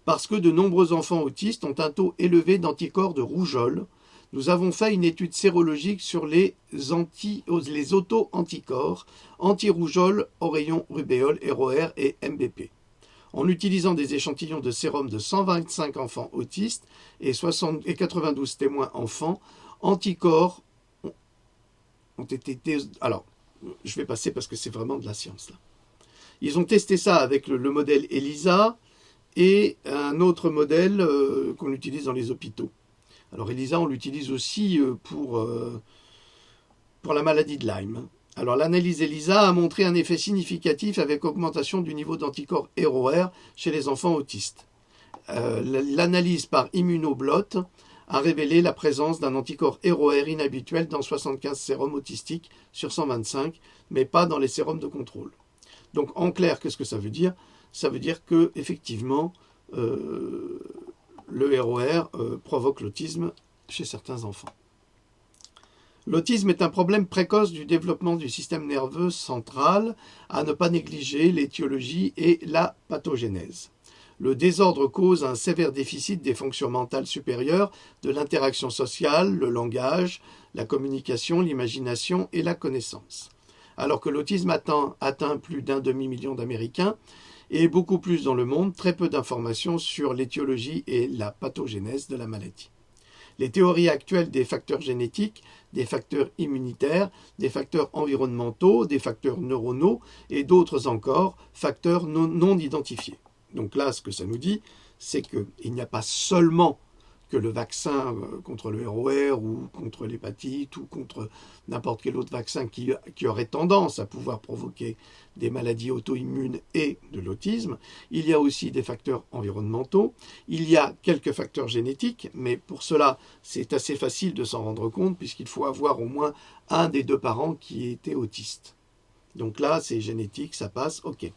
Parce que de nombreux enfants autistes ont un taux élevé d'anticorps de rougeole, nous avons fait une étude sérologique sur les auto-anticorps anti-rougeole, oreillon, rubéole, ROR et MBP, en utilisant des échantillons de sérum de 125 enfants autistes et 92 témoins enfants. Anticorps ont été... Alors, je vais passer parce que c'est vraiment de la science, là. Ils ont testé ça avec le modèle ELISA et un autre modèle qu'on utilise dans les hôpitaux. Alors ELISA, on l'utilise aussi pour la maladie de Lyme. Alors l'analyse ELISA a montré un effet significatif avec augmentation du niveau d'anticorps ROR chez les enfants autistes. L'analyse par immunoblot a révélé la présence d'un anticorps ROR inhabituel dans 75 sérums autistiques sur 125, mais pas dans les sérums de contrôle. Donc en clair, qu'est-ce que ça veut dire? Ça veut dire que effectivement, le ROR provoque l'autisme chez certains enfants. L'autisme est un problème précoce du développement du système nerveux central, à ne pas négliger l'étiologie et la pathogénèse. Le désordre cause un sévère déficit des fonctions mentales supérieures, de l'interaction sociale, le langage, la communication, l'imagination et la connaissance. Alors que l'autisme atteint plus d'1 demi-million d'Américains, et beaucoup plus dans le monde, très peu d'informations sur l'étiologie et la pathogénèse de la maladie. Les théories actuelles des facteurs génétiques, des facteurs immunitaires, des facteurs environnementaux, des facteurs neuronaux et d'autres encore, facteurs non identifiés. Donc là, ce que ça nous dit, c'est qu'il n'y a pas seulement que le vaccin contre le ROR ou contre l'hépatite ou contre n'importe quel autre vaccin qui aurait tendance à pouvoir provoquer des maladies auto-immunes et de l'autisme. Il y a aussi des facteurs environnementaux, il y a quelques facteurs génétiques, mais pour cela, c'est assez facile de s'en rendre compte puisqu'il faut avoir au moins un des deux parents qui était autiste. Donc là, c'est génétique, ça passe, ok.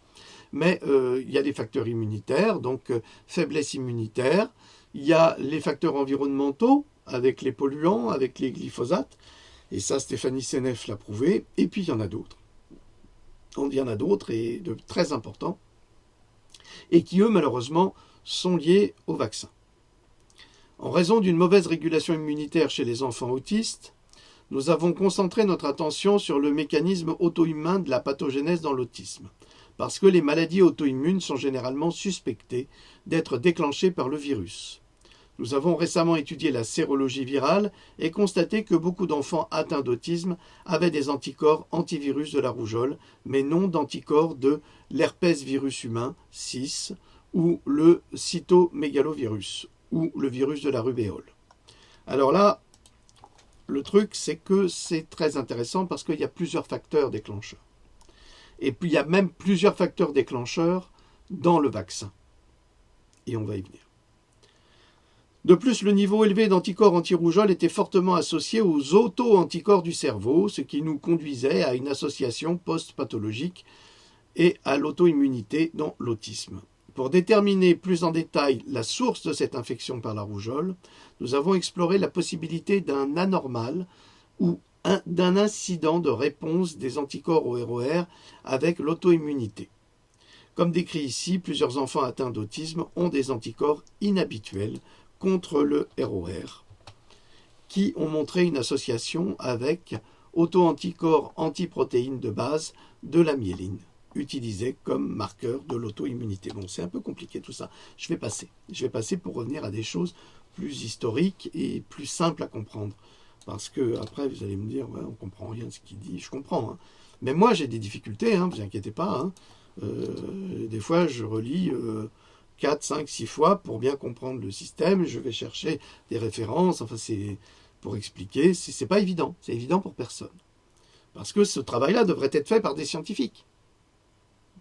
Mais il y a des facteurs immunitaires, donc faiblesse immunitaire. Il y a les facteurs environnementaux, avec les polluants, avec les glyphosates. Et ça, Stéphanie Seneff l'a prouvé. Et puis, il y en a d'autres. Il y en a d'autres, et de très importants. Et qui, eux, malheureusement, sont liés au vaccin. En raison d'une mauvaise régulation immunitaire chez les enfants autistes, nous avons concentré notre attention sur le mécanisme auto-immun de la pathogénèse dans l'autisme. Parce que les maladies auto-immunes sont généralement suspectées d'être déclenchées par le virus. Nous avons récemment étudié la sérologie virale et constaté que beaucoup d'enfants atteints d'autisme avaient des anticorps antivirus de la rougeole, mais non d'anticorps de l'herpès virus humain 6 ou le cytomégalovirus ou le virus de la rubéole. Alors là, le truc, c'est que c'est très intéressant parce qu'il y a plusieurs facteurs déclencheurs. Et puis il y a même plusieurs facteurs déclencheurs dans le vaccin. Et on va y venir. De plus, le niveau élevé d'anticorps anti-rougeole était fortement associé aux auto-anticorps du cerveau, ce qui nous conduisait à une association post-pathologique et à l'auto-immunité dans l'autisme. Pour déterminer plus en détail la source de cette infection par la rougeole, nous avons exploré la possibilité d'un anormal ou d'un incident de réponse des anticorps au ROR avec l'auto-immunité. Comme décrit ici, plusieurs enfants atteints d'autisme ont des anticorps inhabituels contre le ROR, qui ont montré une association avec auto-anticorps antiprotéines de base de la myéline, utilisés comme marqueur de l'auto-immunité. Bon, c'est un peu compliqué tout ça. Je vais passer pour revenir à des choses plus historiques et plus simples à comprendre. Parce que après vous allez me dire, ouais, on ne comprend rien de ce qu'il dit. Je comprends. Hein. Mais moi, j'ai des difficultés, hein, vous inquiétez pas. Hein. Des fois, je relis 4, 5, 6 fois pour bien comprendre le système. Je vais chercher des références. Enfin, c'est pour expliquer. C'est pas évident. C'est évident pour personne. Parce que ce travail-là devrait être fait par des scientifiques.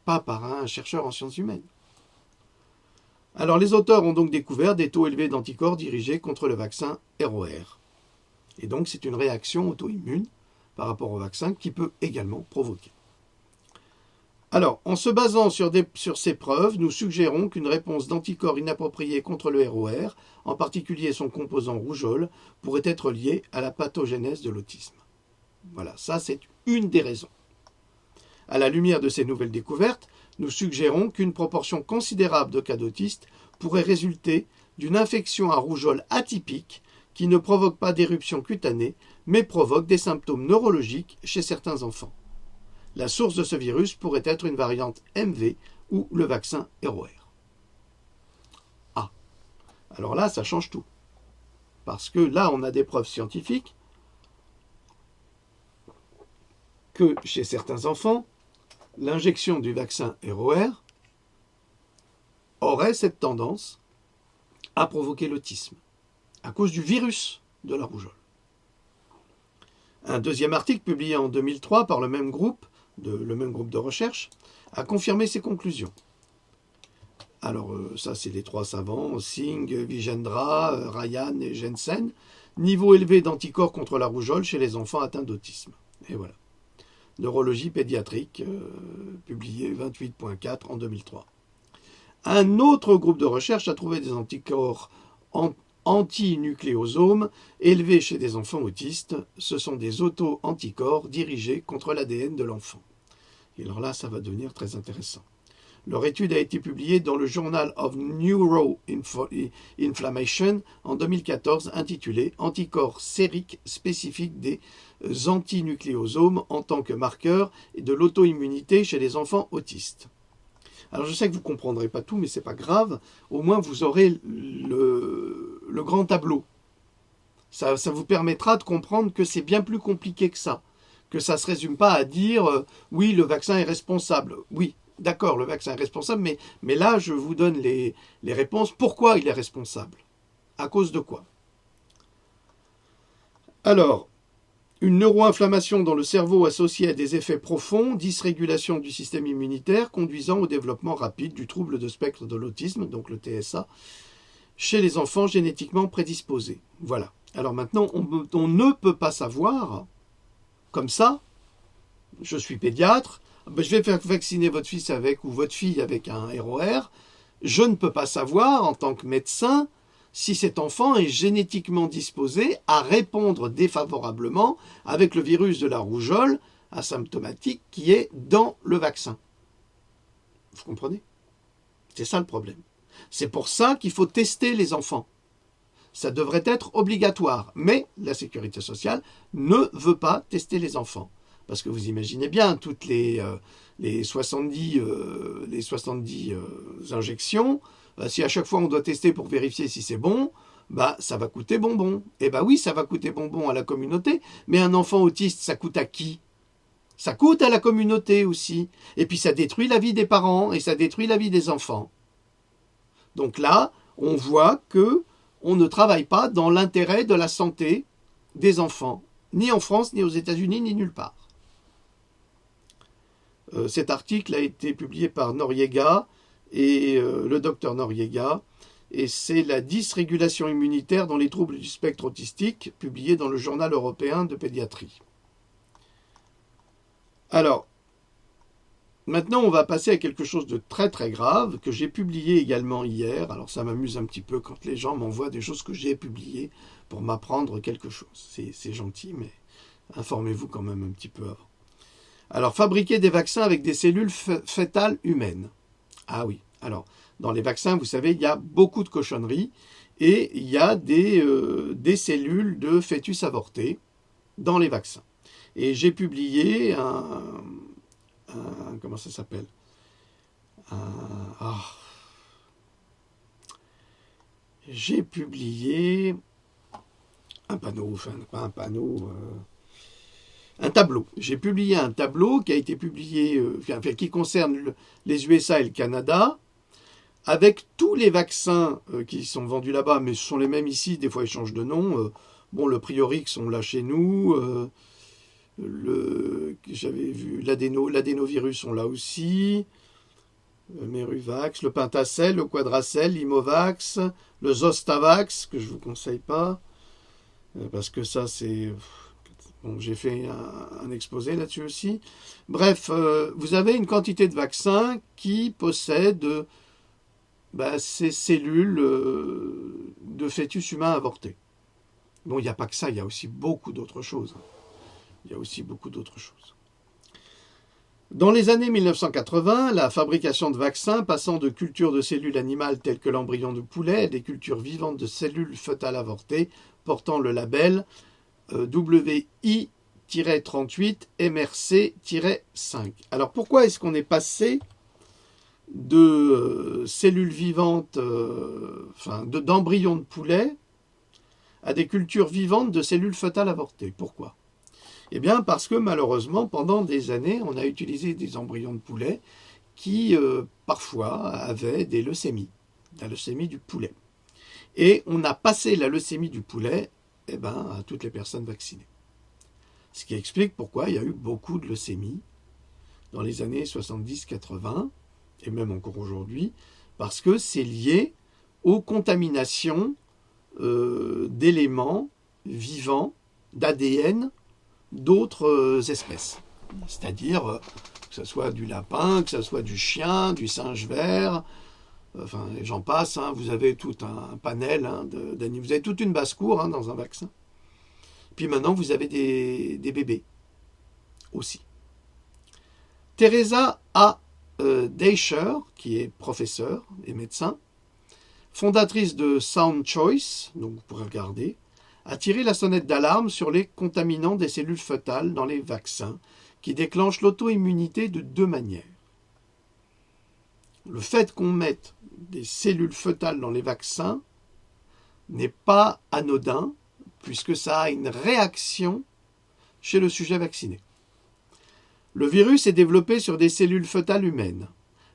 Pas par un chercheur en sciences humaines. Alors, les auteurs ont donc découvert des taux élevés d'anticorps dirigés contre le vaccin ROR. Et donc, c'est une réaction auto-immune par rapport au vaccin qui peut également provoquer. Alors, en se basant sur ces preuves, nous suggérons qu'une réponse d'anticorps inappropriée contre le ROR, en particulier son composant rougeole, pourrait être liée à la pathogénèse de l'autisme. Voilà, ça c'est une des raisons. À la lumière de ces nouvelles découvertes, nous suggérons qu'une proportion considérable de cas d'autistes pourrait résulter d'une infection à rougeole atypique qui ne provoque pas d'éruption cutanée, mais provoque des symptômes neurologiques chez certains enfants. La source de ce virus pourrait être une variante MV ou le vaccin ROR. Ah, alors là, ça change tout. Parce que là, on a des preuves scientifiques que chez certains enfants, l'injection du vaccin ROR aurait cette tendance à provoquer l'autisme, à cause du virus de la rougeole. Un deuxième article publié en 2003 par le même groupe de recherche a confirmé ces conclusions. Alors ça c'est les trois savants, Singh, Vijendra, Ryan et Jensen. Niveau élevé d'anticorps contre la rougeole chez les enfants atteints d'autisme. Et voilà. Neurologie pédiatrique, publié 28.4 en 2003. Un autre groupe de recherche a trouvé des anticorps antinucléosomes élevés chez des enfants autistes. Ce sont des auto-anticorps dirigés contre l'ADN de l'enfant. Et alors là, ça va devenir très intéressant. Leur étude a été publiée dans le Journal of Neuroinflammation en 2014, intitulée « Anticorps sériques spécifiques des antinucléosomes en tant que marqueur de l'auto-immunité chez les enfants autistes ». Alors je sais que vous ne comprendrez pas tout, mais ce n'est pas grave. Au moins, vous aurez le grand tableau. Ça vous permettra de comprendre que c'est bien plus compliqué que ça. Que ça ne se résume pas à dire oui, le vaccin est responsable. Oui, d'accord, le vaccin est responsable, mais là, je vous donne les réponses. Pourquoi il est responsable? À cause de quoi? Alors, une neuroinflammation dans le cerveau associée à des effets profonds, dysrégulation du système immunitaire, conduisant au développement rapide du trouble de spectre de l'autisme, donc le TSA, chez les enfants génétiquement prédisposés. Voilà. Alors maintenant, on ne peut pas savoir, comme ça, je suis pédiatre, je vais faire vacciner votre fils avec ou votre fille avec un ROR, je ne peux pas savoir, en tant que médecin, si cet enfant est génétiquement disposé à répondre défavorablement avec le virus de la rougeole asymptomatique qui est dans le vaccin. Vous comprenez? C'est ça le problème. C'est pour ça qu'il faut tester les enfants. Ça devrait être obligatoire, mais la sécurité sociale ne veut pas tester les enfants. Parce que vous imaginez bien, toutes les 70 injections, si à chaque fois on doit tester pour vérifier si c'est bon, ça va coûter bonbon. Eh oui, ça va coûter bonbon à la communauté, mais un enfant autiste, ça coûte à qui? Ça coûte à la communauté aussi. Et puis ça détruit la vie des parents et ça détruit la vie des enfants. Donc là, on voit que on ne travaille pas dans l'intérêt de la santé des enfants, ni en France, ni aux États-Unis, ni nulle part. Cet article a été publié par Noriega et le docteur Noriega, et c'est la dysrégulation immunitaire dans les troubles du spectre autistique, publié dans le Journal européen de pédiatrie. Alors, maintenant on va passer à quelque chose de très très grave, que j'ai publié également hier. Alors ça m'amuse un petit peu quand les gens m'envoient des choses que j'ai publiées pour m'apprendre quelque chose. C'est gentil, mais informez-vous quand même un petit peu avant. Alors, fabriquer des vaccins avec des cellules fœtales humaines. Ah oui, alors, dans les vaccins, vous savez, il y a beaucoup de cochonneries et il y a des cellules de fœtus avortés dans les vaccins. Et j'ai publié comment ça s'appelle? J'ai publié un panneau, enfin, pas un panneau... un tableau. J'ai publié un tableau qui a été publié, qui concerne les USA et le Canada, avec tous les vaccins qui sont vendus là-bas, mais ce sont les mêmes ici, des fois ils changent de nom. Le Priorix, on l'a chez nous. J'avais vu l'adénovirus, on l'a aussi. Meruvax, le Pentacel, le Quadracel, l'Imovax, le Zostavax, que je ne vous conseille pas, parce que ça c'est... Bon, j'ai fait un exposé là-dessus aussi. Bref, vous avez une quantité de vaccins qui possèdent ces cellules de fœtus humains avortés. Bon, il n'y a pas que ça, il y a aussi beaucoup d'autres choses. Dans les années 1980, la fabrication de vaccins passant de cultures de cellules animales telles que l'embryon de poulet à des cultures vivantes de cellules fœtales avortées portant le label WI-38 MRC-5. Alors pourquoi est-ce qu'on est passé de cellules vivantes, d'embryons de poulet à des cultures vivantes de cellules fœtales avortées? Pourquoi? Eh bien parce que malheureusement, pendant des années, on a utilisé des embryons de poulet qui parfois avaient des leucémies, la leucémie du poulet. Et on a passé la leucémie du poulet à toutes les personnes vaccinées. Ce qui explique pourquoi il y a eu beaucoup de leucémies dans les années 70-80, et même encore aujourd'hui, parce que c'est lié aux contaminations d'éléments vivants, d'ADN, d'autres espèces. C'est-à-dire que ce soit du lapin, que ce soit du chien, du singe vert, enfin, j'en passe, vous avez tout un panel d'animaux. Vous avez toute une basse-cour dans un vaccin. Puis maintenant, vous avez des bébés aussi. Teresa A. Deischer, qui est professeure et médecin, fondatrice de Sound Choice, donc vous pourrez regarder, a tiré la sonnette d'alarme sur les contaminants des cellules fœtales dans les vaccins, qui déclenchent l'auto-immunité de deux manières. Le fait qu'on mette des cellules fœtales dans les vaccins n'est pas anodin, puisque ça a une réaction chez le sujet vacciné. Le virus est développé sur des cellules fœtales humaines.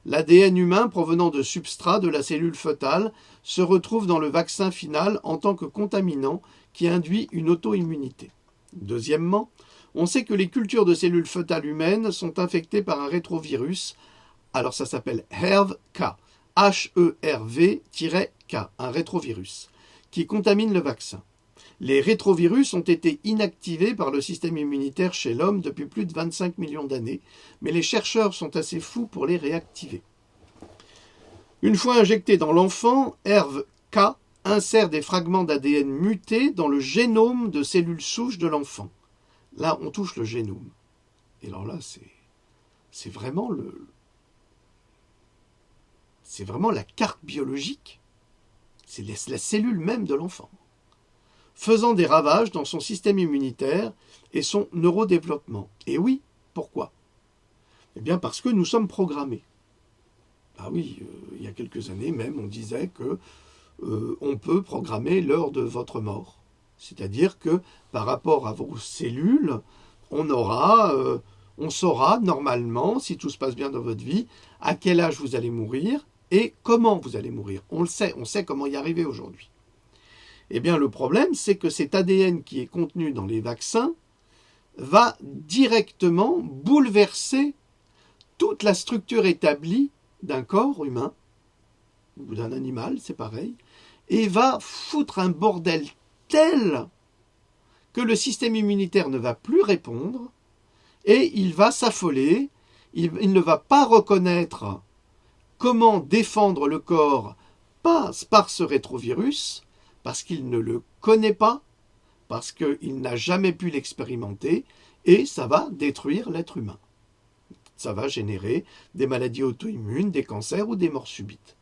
L'ADN humain provenant de substrats de la cellule fœtale se retrouve dans le vaccin final en tant que contaminant qui induit une auto-immunité. Deuxièmement, on sait que les cultures de cellules fœtales humaines sont infectées par un rétrovirus, alors ça s'appelle HERV-K, H-E-R-V-K, un rétrovirus, qui contamine le vaccin. Les rétrovirus ont été inactivés par le système immunitaire chez l'homme depuis plus de 25 millions d'années, mais les chercheurs sont assez fous pour les réactiver. Une fois injecté dans l'enfant, HERV-K insère des fragments d'ADN mutés dans le génome de cellules souches de l'enfant. Là, on touche le génome. Et alors là, c'est vraiment la carte biologique. C'est la cellule même de l'enfant, faisant des ravages dans son système immunitaire et son neurodéveloppement. Et oui, pourquoi? Eh bien parce que nous sommes programmés. Ah oui, il y a quelques années même, on disait que on peut programmer l'heure de votre mort. C'est-à-dire que par rapport à vos cellules, on saura normalement, si tout se passe bien dans votre vie, à quel âge vous allez mourir et comment vous allez mourir. On le sait, on sait comment y arriver aujourd'hui. Eh bien, le problème, c'est que cet ADN qui est contenu dans les vaccins va directement bouleverser toute la structure établie d'un corps humain ou d'un animal, c'est pareil, et va foutre un bordel tel que le système immunitaire ne va plus répondre et il va s'affoler, il ne va pas reconnaître comment défendre le corps par ce rétrovirus, parce qu'il ne le connaît pas, parce qu'il n'a jamais pu l'expérimenter, et ça va détruire l'être humain. Ça va générer des maladies auto-immunes, des cancers ou des morts subites,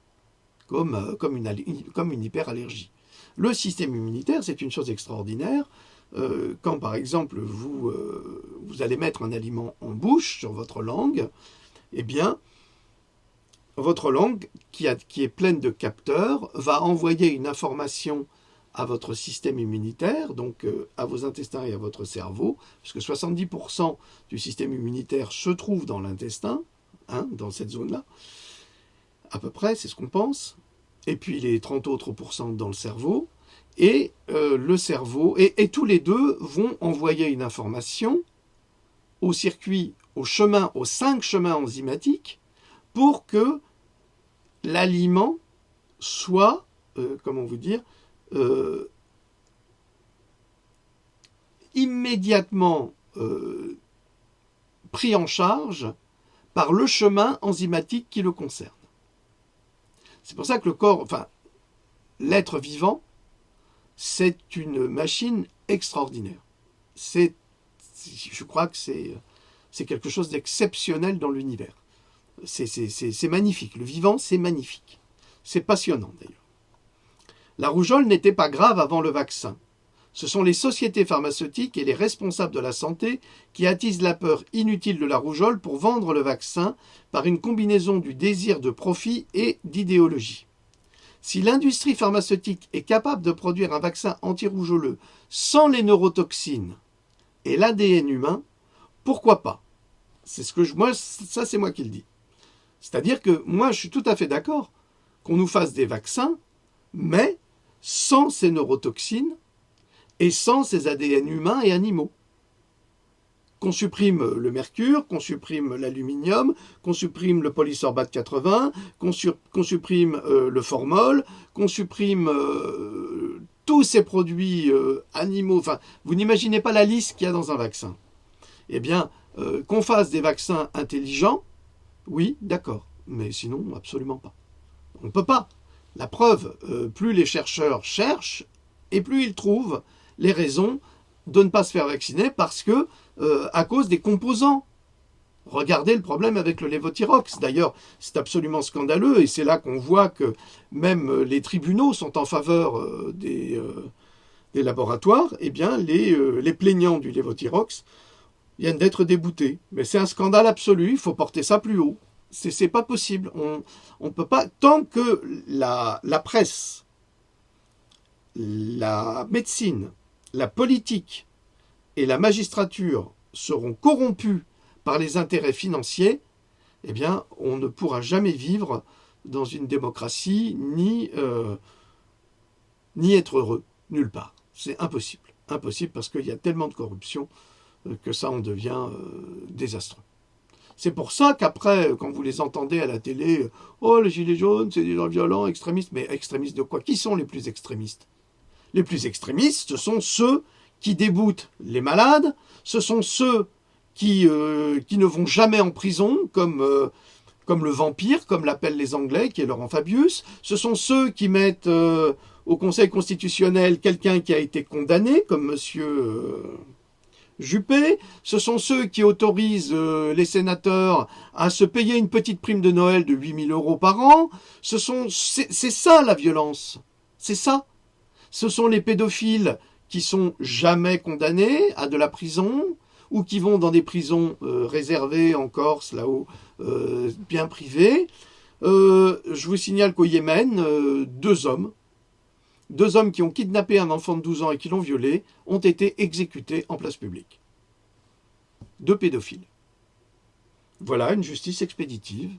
comme une hyperallergie. Le système immunitaire, c'est une chose extraordinaire. Quand, par exemple, vous allez mettre un aliment en bouche, sur votre langue, eh bien, votre langue, qui est pleine de capteurs, va envoyer une information à votre système immunitaire, donc à vos intestins et à votre cerveau, puisque 70% du système immunitaire se trouve dans l'intestin, dans cette zone-là, à peu près, c'est ce qu'on pense, et puis les 30 autres pourcents dans le cerveau, et le cerveau, et tous les deux vont envoyer une information au circuit, aux 5 chemins enzymatiques, pour que l'aliment soit, immédiatement pris en charge par le chemin enzymatique qui le concerne. C'est pour ça que l'être vivant, c'est une machine extraordinaire. Je crois que c'est C'est quelque chose d'exceptionnel dans l'univers. C'est magnifique. Le vivant, c'est magnifique. C'est passionnant d'ailleurs. La rougeole n'était pas grave avant le vaccin. Ce sont les sociétés pharmaceutiques et les responsables de la santé qui attisent la peur inutile de la rougeole pour vendre le vaccin par une combinaison du désir de profit et d'idéologie. Si l'industrie pharmaceutique est capable de produire un vaccin anti-rougeoleux sans les neurotoxines et l'ADN humain, pourquoi pas? C'est ce que ça c'est moi qui le dis. C'est-à-dire que moi je suis tout à fait d'accord qu'on nous fasse des vaccins, mais sans ces neurotoxines et sans ces ADN humains et animaux. Qu'on supprime le mercure, qu'on supprime l'aluminium, qu'on supprime le polysorbate 80, qu'on supprime le formol, qu'on supprime tous ces produits animaux. Enfin, vous n'imaginez pas la liste qu'il y a dans un vaccin. Eh bien, qu'on fasse des vaccins intelligents, oui, d'accord, mais sinon, absolument pas. On ne peut pas. La preuve, plus les chercheurs cherchent, et plus ils trouvent les raisons de ne pas se faire vacciner parce que, à cause des composants. Regardez le problème avec le lévothyrox. D'ailleurs, c'est absolument scandaleux et c'est là qu'on voit que même les tribunaux sont en faveur des laboratoires. Eh bien, les plaignants du lévothyrox viennent d'être déboutés. Mais c'est un scandale absolu, il faut porter ça plus haut. C'est pas possible. On peut pas, tant que la presse, la médecine, la politique et la magistrature seront corrompus par les intérêts financiers, eh bien, on ne pourra jamais vivre dans une démocratie ni être heureux, nulle part. C'est impossible. Impossible parce qu'il y a tellement de corruption que ça en devient désastreux. C'est pour ça qu'après, quand vous les entendez à la télé, « Oh, les gilets jaunes, c'est des gens violents, extrémistes. » Mais extrémistes de quoi? Qui sont les plus extrémistes? Les plus extrémistes, ce sont ceux qui déboutent les malades, ce sont ceux qui ne vont jamais en prison, comme le vampire, comme l'appellent les Anglais, qui est Laurent Fabius. Ce sont ceux qui mettent au Conseil constitutionnel quelqu'un qui a été condamné, comme monsieur Juppé. Ce sont ceux qui autorisent les sénateurs à se payer une petite prime de Noël de 8 000 € par an. C'est ça la violence. C'est ça. Ce sont les pédophiles qui sont jamais condamnés à de la prison ou qui vont dans des prisons réservées en Corse, là-haut, bien privées. Je vous signale qu'au Yémen, deux hommes qui ont kidnappé un enfant de 12 ans et qui l'ont violé, ont été exécutés en place publique. 2 pédophiles. Voilà une justice expéditive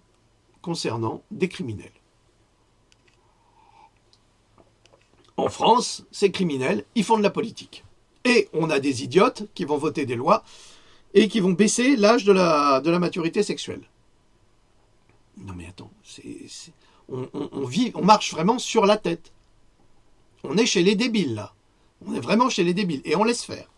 concernant des criminels. En France, ces criminels, ils font de la politique. Et on a des idiotes qui vont voter des lois et qui vont baisser l'âge de la maturité sexuelle. Non mais attends, on marche vraiment sur la tête. On est chez les débiles, là. On est vraiment chez les débiles. Et on laisse faire.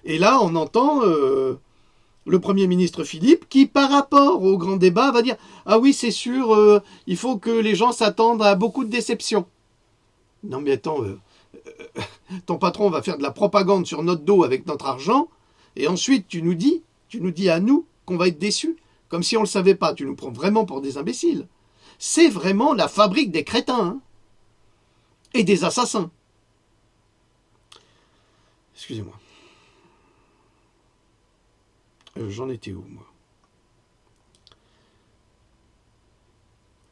Et là, on entend le Premier ministre Philippe qui, par rapport au grand débat, va dire « Ah oui, c'est sûr, il faut que les gens s'attendent à beaucoup de déceptions. » Non mais attends, ton patron va faire de la propagande sur notre dos avec notre argent, et ensuite tu nous dis à nous qu'on va être déçus, comme si on ne le savait pas. Tu nous prends vraiment pour des imbéciles. C'est vraiment la fabrique des crétins, hein, et des assassins. Excusez-moi. J'en étais où, moi?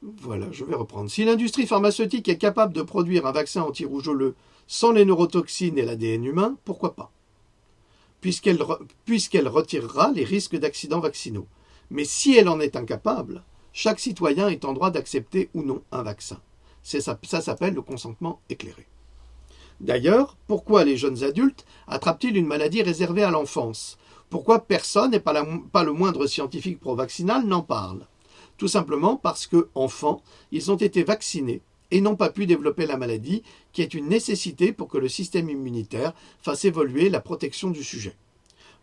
Voilà, je vais reprendre. Si l'industrie pharmaceutique est capable de produire un vaccin anti-rougeoleux sans les neurotoxines et l'ADN humain, pourquoi pas? Puisqu'elle retirera les risques d'accidents vaccinaux. Mais si elle en est incapable, chaque citoyen est en droit d'accepter ou non un vaccin. Ça s'appelle le consentement éclairé. D'ailleurs, pourquoi les jeunes adultes attrapent-ils une maladie réservée à l'enfance? Pourquoi personne, et pas le moindre scientifique pro-vaccinal, n'en parle? Tout simplement parce que, enfants, ils ont été vaccinés et n'ont pas pu développer la maladie, qui est une nécessité pour que le système immunitaire fasse évoluer la protection du sujet.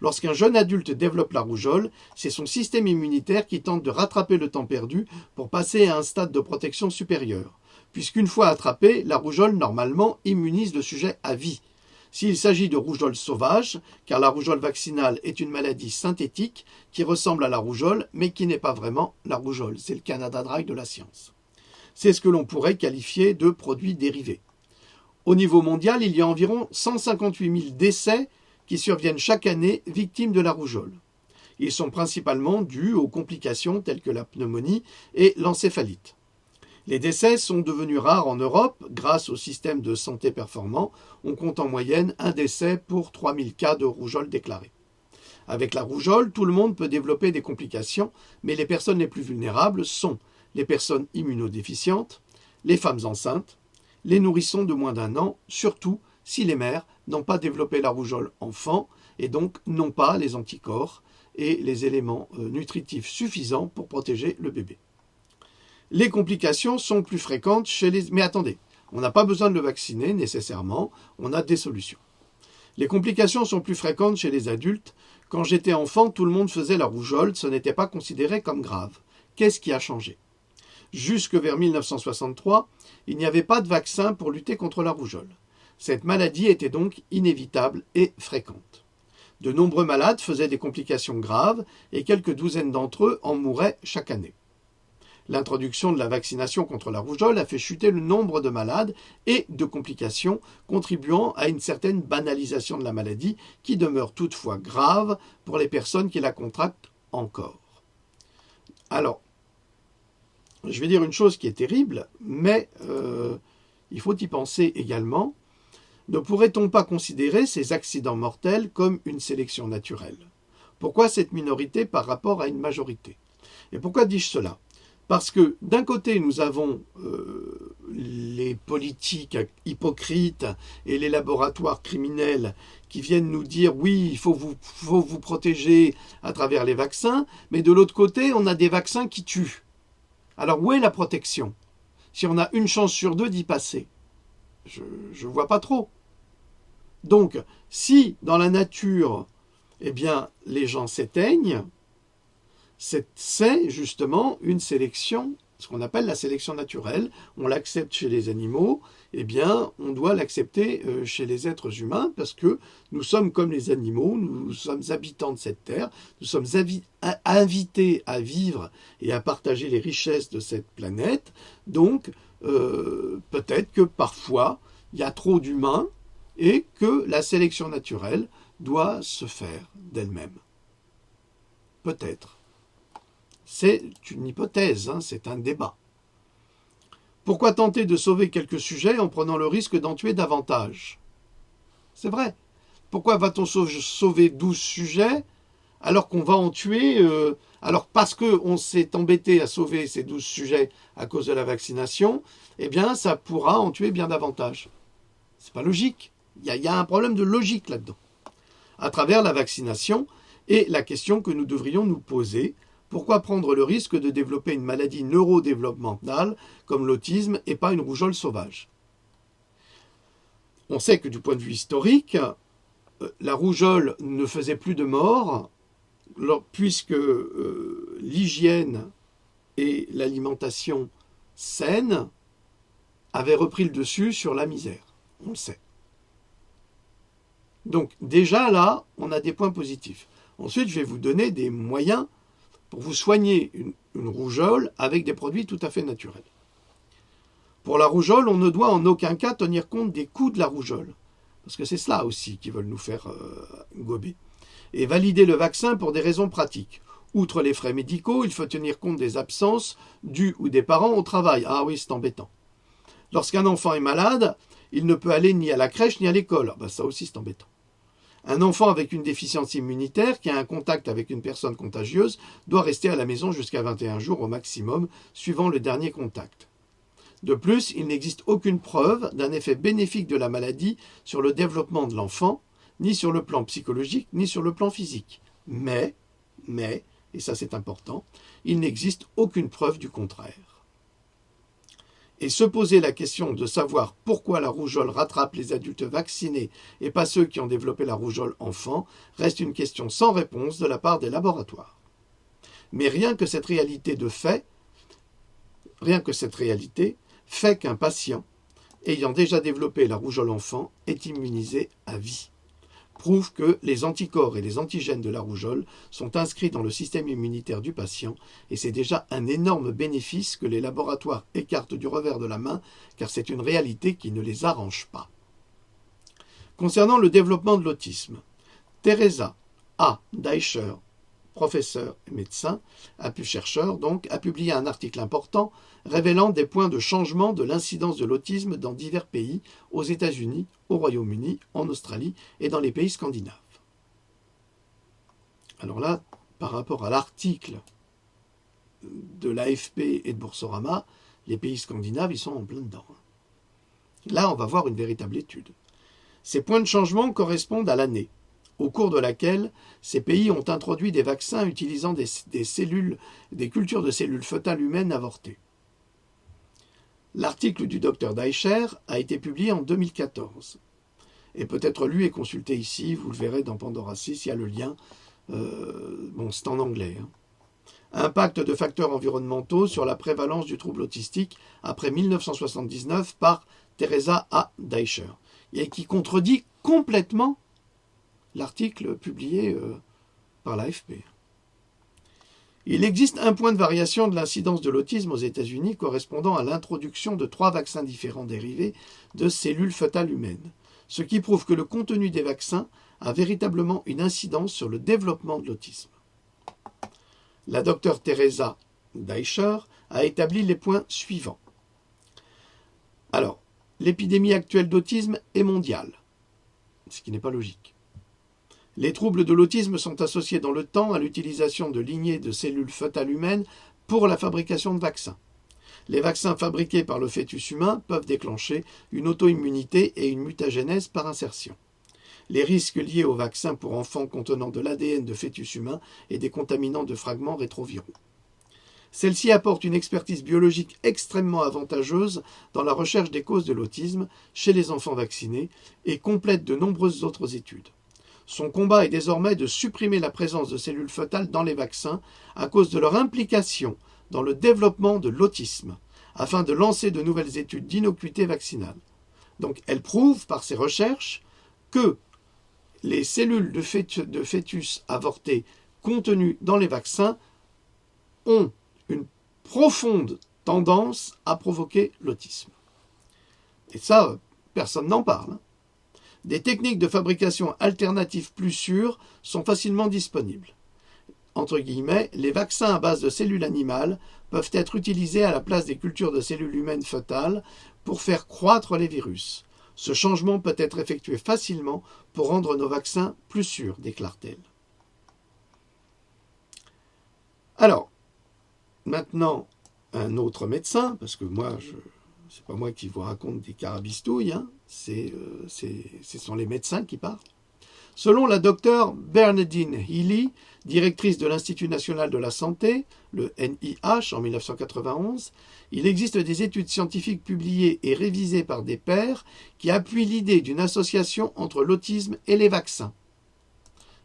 Lorsqu'un jeune adulte développe la rougeole, c'est son système immunitaire qui tente de rattraper le temps perdu pour passer à un stade de protection supérieur. Puisqu'une fois attrapée, la rougeole, normalement, immunise le sujet à vie. s'il s'agit de rougeole sauvage, car la rougeole vaccinale est une maladie synthétique qui ressemble à la rougeole, mais qui n'est pas vraiment la rougeole. C'est le Canada Dry de la science. C'est ce que l'on pourrait qualifier de produits dérivés. Au niveau mondial, il y a environ 158 000 décès qui surviennent chaque année victimes de la rougeole. Ils sont principalement dus aux complications telles que la pneumonie et l'encéphalite. Les décès sont devenus rares en Europe grâce au système de santé performant. On compte en moyenne un décès pour 3000 cas de rougeole déclarés. Avec la rougeole, tout le monde peut développer des complications, mais les personnes les plus vulnérables sont les personnes immunodéficientes, les femmes enceintes, les nourrissons de moins d'1 an, surtout si les mères n'ont pas développé la rougeole enfant et donc n'ont pas les anticorps et les éléments nutritifs suffisants pour protéger le bébé. Les complications sont plus fréquentes chez les... Mais attendez, on n'a pas besoin de le vacciner nécessairement, on a des solutions. Les complications sont plus fréquentes chez les adultes. Quand j'étais enfant, tout le monde faisait la rougeole, ce n'était pas considéré comme grave. Qu'est-ce qui a changé ? Jusque vers 1963, il n'y avait pas de vaccin pour lutter contre la rougeole. Cette maladie était donc inévitable et fréquente. De nombreux malades faisaient des complications graves et quelques douzaines d'entre eux en mouraient chaque année. L'introduction de la vaccination contre la rougeole a fait chuter le nombre de malades et de complications, contribuant à une certaine banalisation de la maladie qui demeure toutefois grave pour les personnes qui la contractent encore. Alors, je vais dire une chose qui est terrible, mais il faut y penser également. Ne pourrait-on pas considérer ces accidents mortels comme une sélection naturelle ? Pourquoi cette minorité par rapport à une majorité ? Et pourquoi dis-je cela ? Parce que d'un côté, nous avons les politiques hypocrites et les laboratoires criminels qui viennent nous dire « oui, il faut vous protéger à travers les vaccins », mais de l'autre côté, on a des vaccins qui tuent. Alors où est la protection ? Si on a une chance sur 2 d'y passer, je ne vois pas trop. Donc, si dans la nature, eh bien, les gens s'éteignent, c'est justement une sélection, ce qu'on appelle la sélection naturelle. On l'accepte chez les animaux, eh bien, on doit l'accepter chez les êtres humains parce que nous sommes comme les animaux, nous sommes habitants de cette terre, nous sommes invités à vivre et à partager les richesses de cette planète. Donc, peut-être que parfois, il y a trop d'humains et que la sélection naturelle doit se faire d'elle-même. Peut-être. C'est une hypothèse, hein, c'est un débat. Pourquoi tenter de sauver quelques sujets en prenant le risque d'en tuer davantage ? C'est vrai. Pourquoi va-t-on sauver 12 sujets alors qu'on va en tuer alors parce qu'on s'est embêté à sauver ces 12 sujets à cause de la vaccination, eh bien ça pourra en tuer bien davantage. C'est pas logique. Il y a un problème de logique là-dedans. À travers la vaccination et la question que nous devrions nous poser, pourquoi prendre le risque de développer une maladie neurodéveloppementale comme l'autisme et pas une rougeole sauvage ? On sait que du point de vue historique, la rougeole ne faisait plus de morts puisque l'hygiène et l'alimentation saine avaient repris le dessus sur la misère. On le sait. Donc déjà là, on a des points positifs. Ensuite, je vais vous donner des moyens pour vous soigner une rougeole avec des produits tout à fait naturels. Pour la rougeole, on ne doit en aucun cas tenir compte des coûts de la rougeole, parce que c'est cela aussi qui veulent nous faire gober. Et valider le vaccin pour des raisons pratiques. Outre les frais médicaux, il faut tenir compte des absences du ou des parents au travail. Ah oui, c'est embêtant. Lorsqu'un enfant est malade, il ne peut aller ni à la crèche ni à l'école. Ben, ça aussi, c'est embêtant. Un enfant avec une déficience immunitaire qui a un contact avec une personne contagieuse doit rester à la maison jusqu'à 21 jours au maximum, suivant le dernier contact. De plus, il n'existe aucune preuve d'un effet bénéfique de la maladie sur le développement de l'enfant, ni sur le plan psychologique, ni sur le plan physique. Mais, et ça c'est important, il n'existe aucune preuve du contraire. Et se poser la question de savoir pourquoi la rougeole rattrape les adultes vaccinés et pas ceux qui ont développé la rougeole enfant reste une question sans réponse de la part des laboratoires. Mais rien que cette réalité fait qu'un patient ayant déjà développé la rougeole enfant est immunisé à vie. Prouve que les anticorps et les antigènes de la rougeole sont inscrits dans le système immunitaire du patient, et c'est déjà un énorme bénéfice que les laboratoires écartent du revers de la main, car c'est une réalité qui ne les arrange pas. Concernant le développement de l'autisme, Teresa A. Deicher, professeur et médecin, chercheur donc, a publié un article important révélant des points de changement de l'incidence de l'autisme dans divers pays, aux États-Unis, au Royaume-Uni, en Australie et dans les pays scandinaves. Alors là, par rapport à l'article de l'AFP et de Boursorama, les pays scandinaves, ils sont en plein dedans. Là, on va voir une véritable étude. Ces points de changement correspondent à l'année, au cours de laquelle ces pays ont introduit des vaccins utilisant des cultures de cellules fœtales humaines avortées. L'article du Dr Deicher a été publié en 2014 et peut être lu et consulté ici, vous le verrez dans Pandora 6, il y a le lien, c'est en anglais. Impact de facteurs environnementaux sur la prévalence du trouble autistique après 1979 par Teresa A. Deicher, et qui contredit complètement l'article publié par l'AFP. Il existe un point de variation de l'incidence de l'autisme aux États-Unis correspondant à l'introduction de 3 vaccins différents dérivés de cellules fœtales humaines, ce qui prouve que le contenu des vaccins a véritablement une incidence sur le développement de l'autisme. La docteure Teresa Deicher a établi les points suivants. Alors, l'épidémie actuelle d'autisme est mondiale, ce qui n'est pas logique. Les troubles de l'autisme sont associés dans le temps à l'utilisation de lignées de cellules fœtales humaines pour la fabrication de vaccins. Les vaccins fabriqués par le fœtus humain peuvent déclencher une auto-immunité et une mutagénèse par insertion. Les risques liés aux vaccins pour enfants contenant de l'ADN de fœtus humain et des contaminants de fragments rétroviraux. Celle-ci apporte une expertise biologique extrêmement avantageuse dans la recherche des causes de l'autisme chez les enfants vaccinés et complète de nombreuses autres études. Son combat est désormais de supprimer la présence de cellules fœtales dans les vaccins à cause de leur implication dans le développement de l'autisme, afin de lancer de nouvelles études d'innocuité vaccinale. Donc elle prouve par ses recherches que les cellules de fœtus avortés contenues dans les vaccins ont une profonde tendance à provoquer l'autisme. Et ça, personne n'en parle. Des techniques de fabrication alternatives plus sûres sont facilement disponibles. Entre guillemets, les vaccins à base de cellules animales peuvent être utilisés à la place des cultures de cellules humaines fœtales pour faire croître les virus. Ce changement peut être effectué facilement pour rendre nos vaccins plus sûrs, déclare-t-elle. Alors, maintenant, un autre médecin, parce que moi, c'est pas moi qui vous raconte des carabistouilles, ce sont les médecins qui parlent. Selon la docteure Bernadine Healy, directrice de l'Institut national de la santé, le NIH, en 1991, il existe des études scientifiques publiées et révisées par des pairs qui appuient l'idée d'une association entre l'autisme et les vaccins.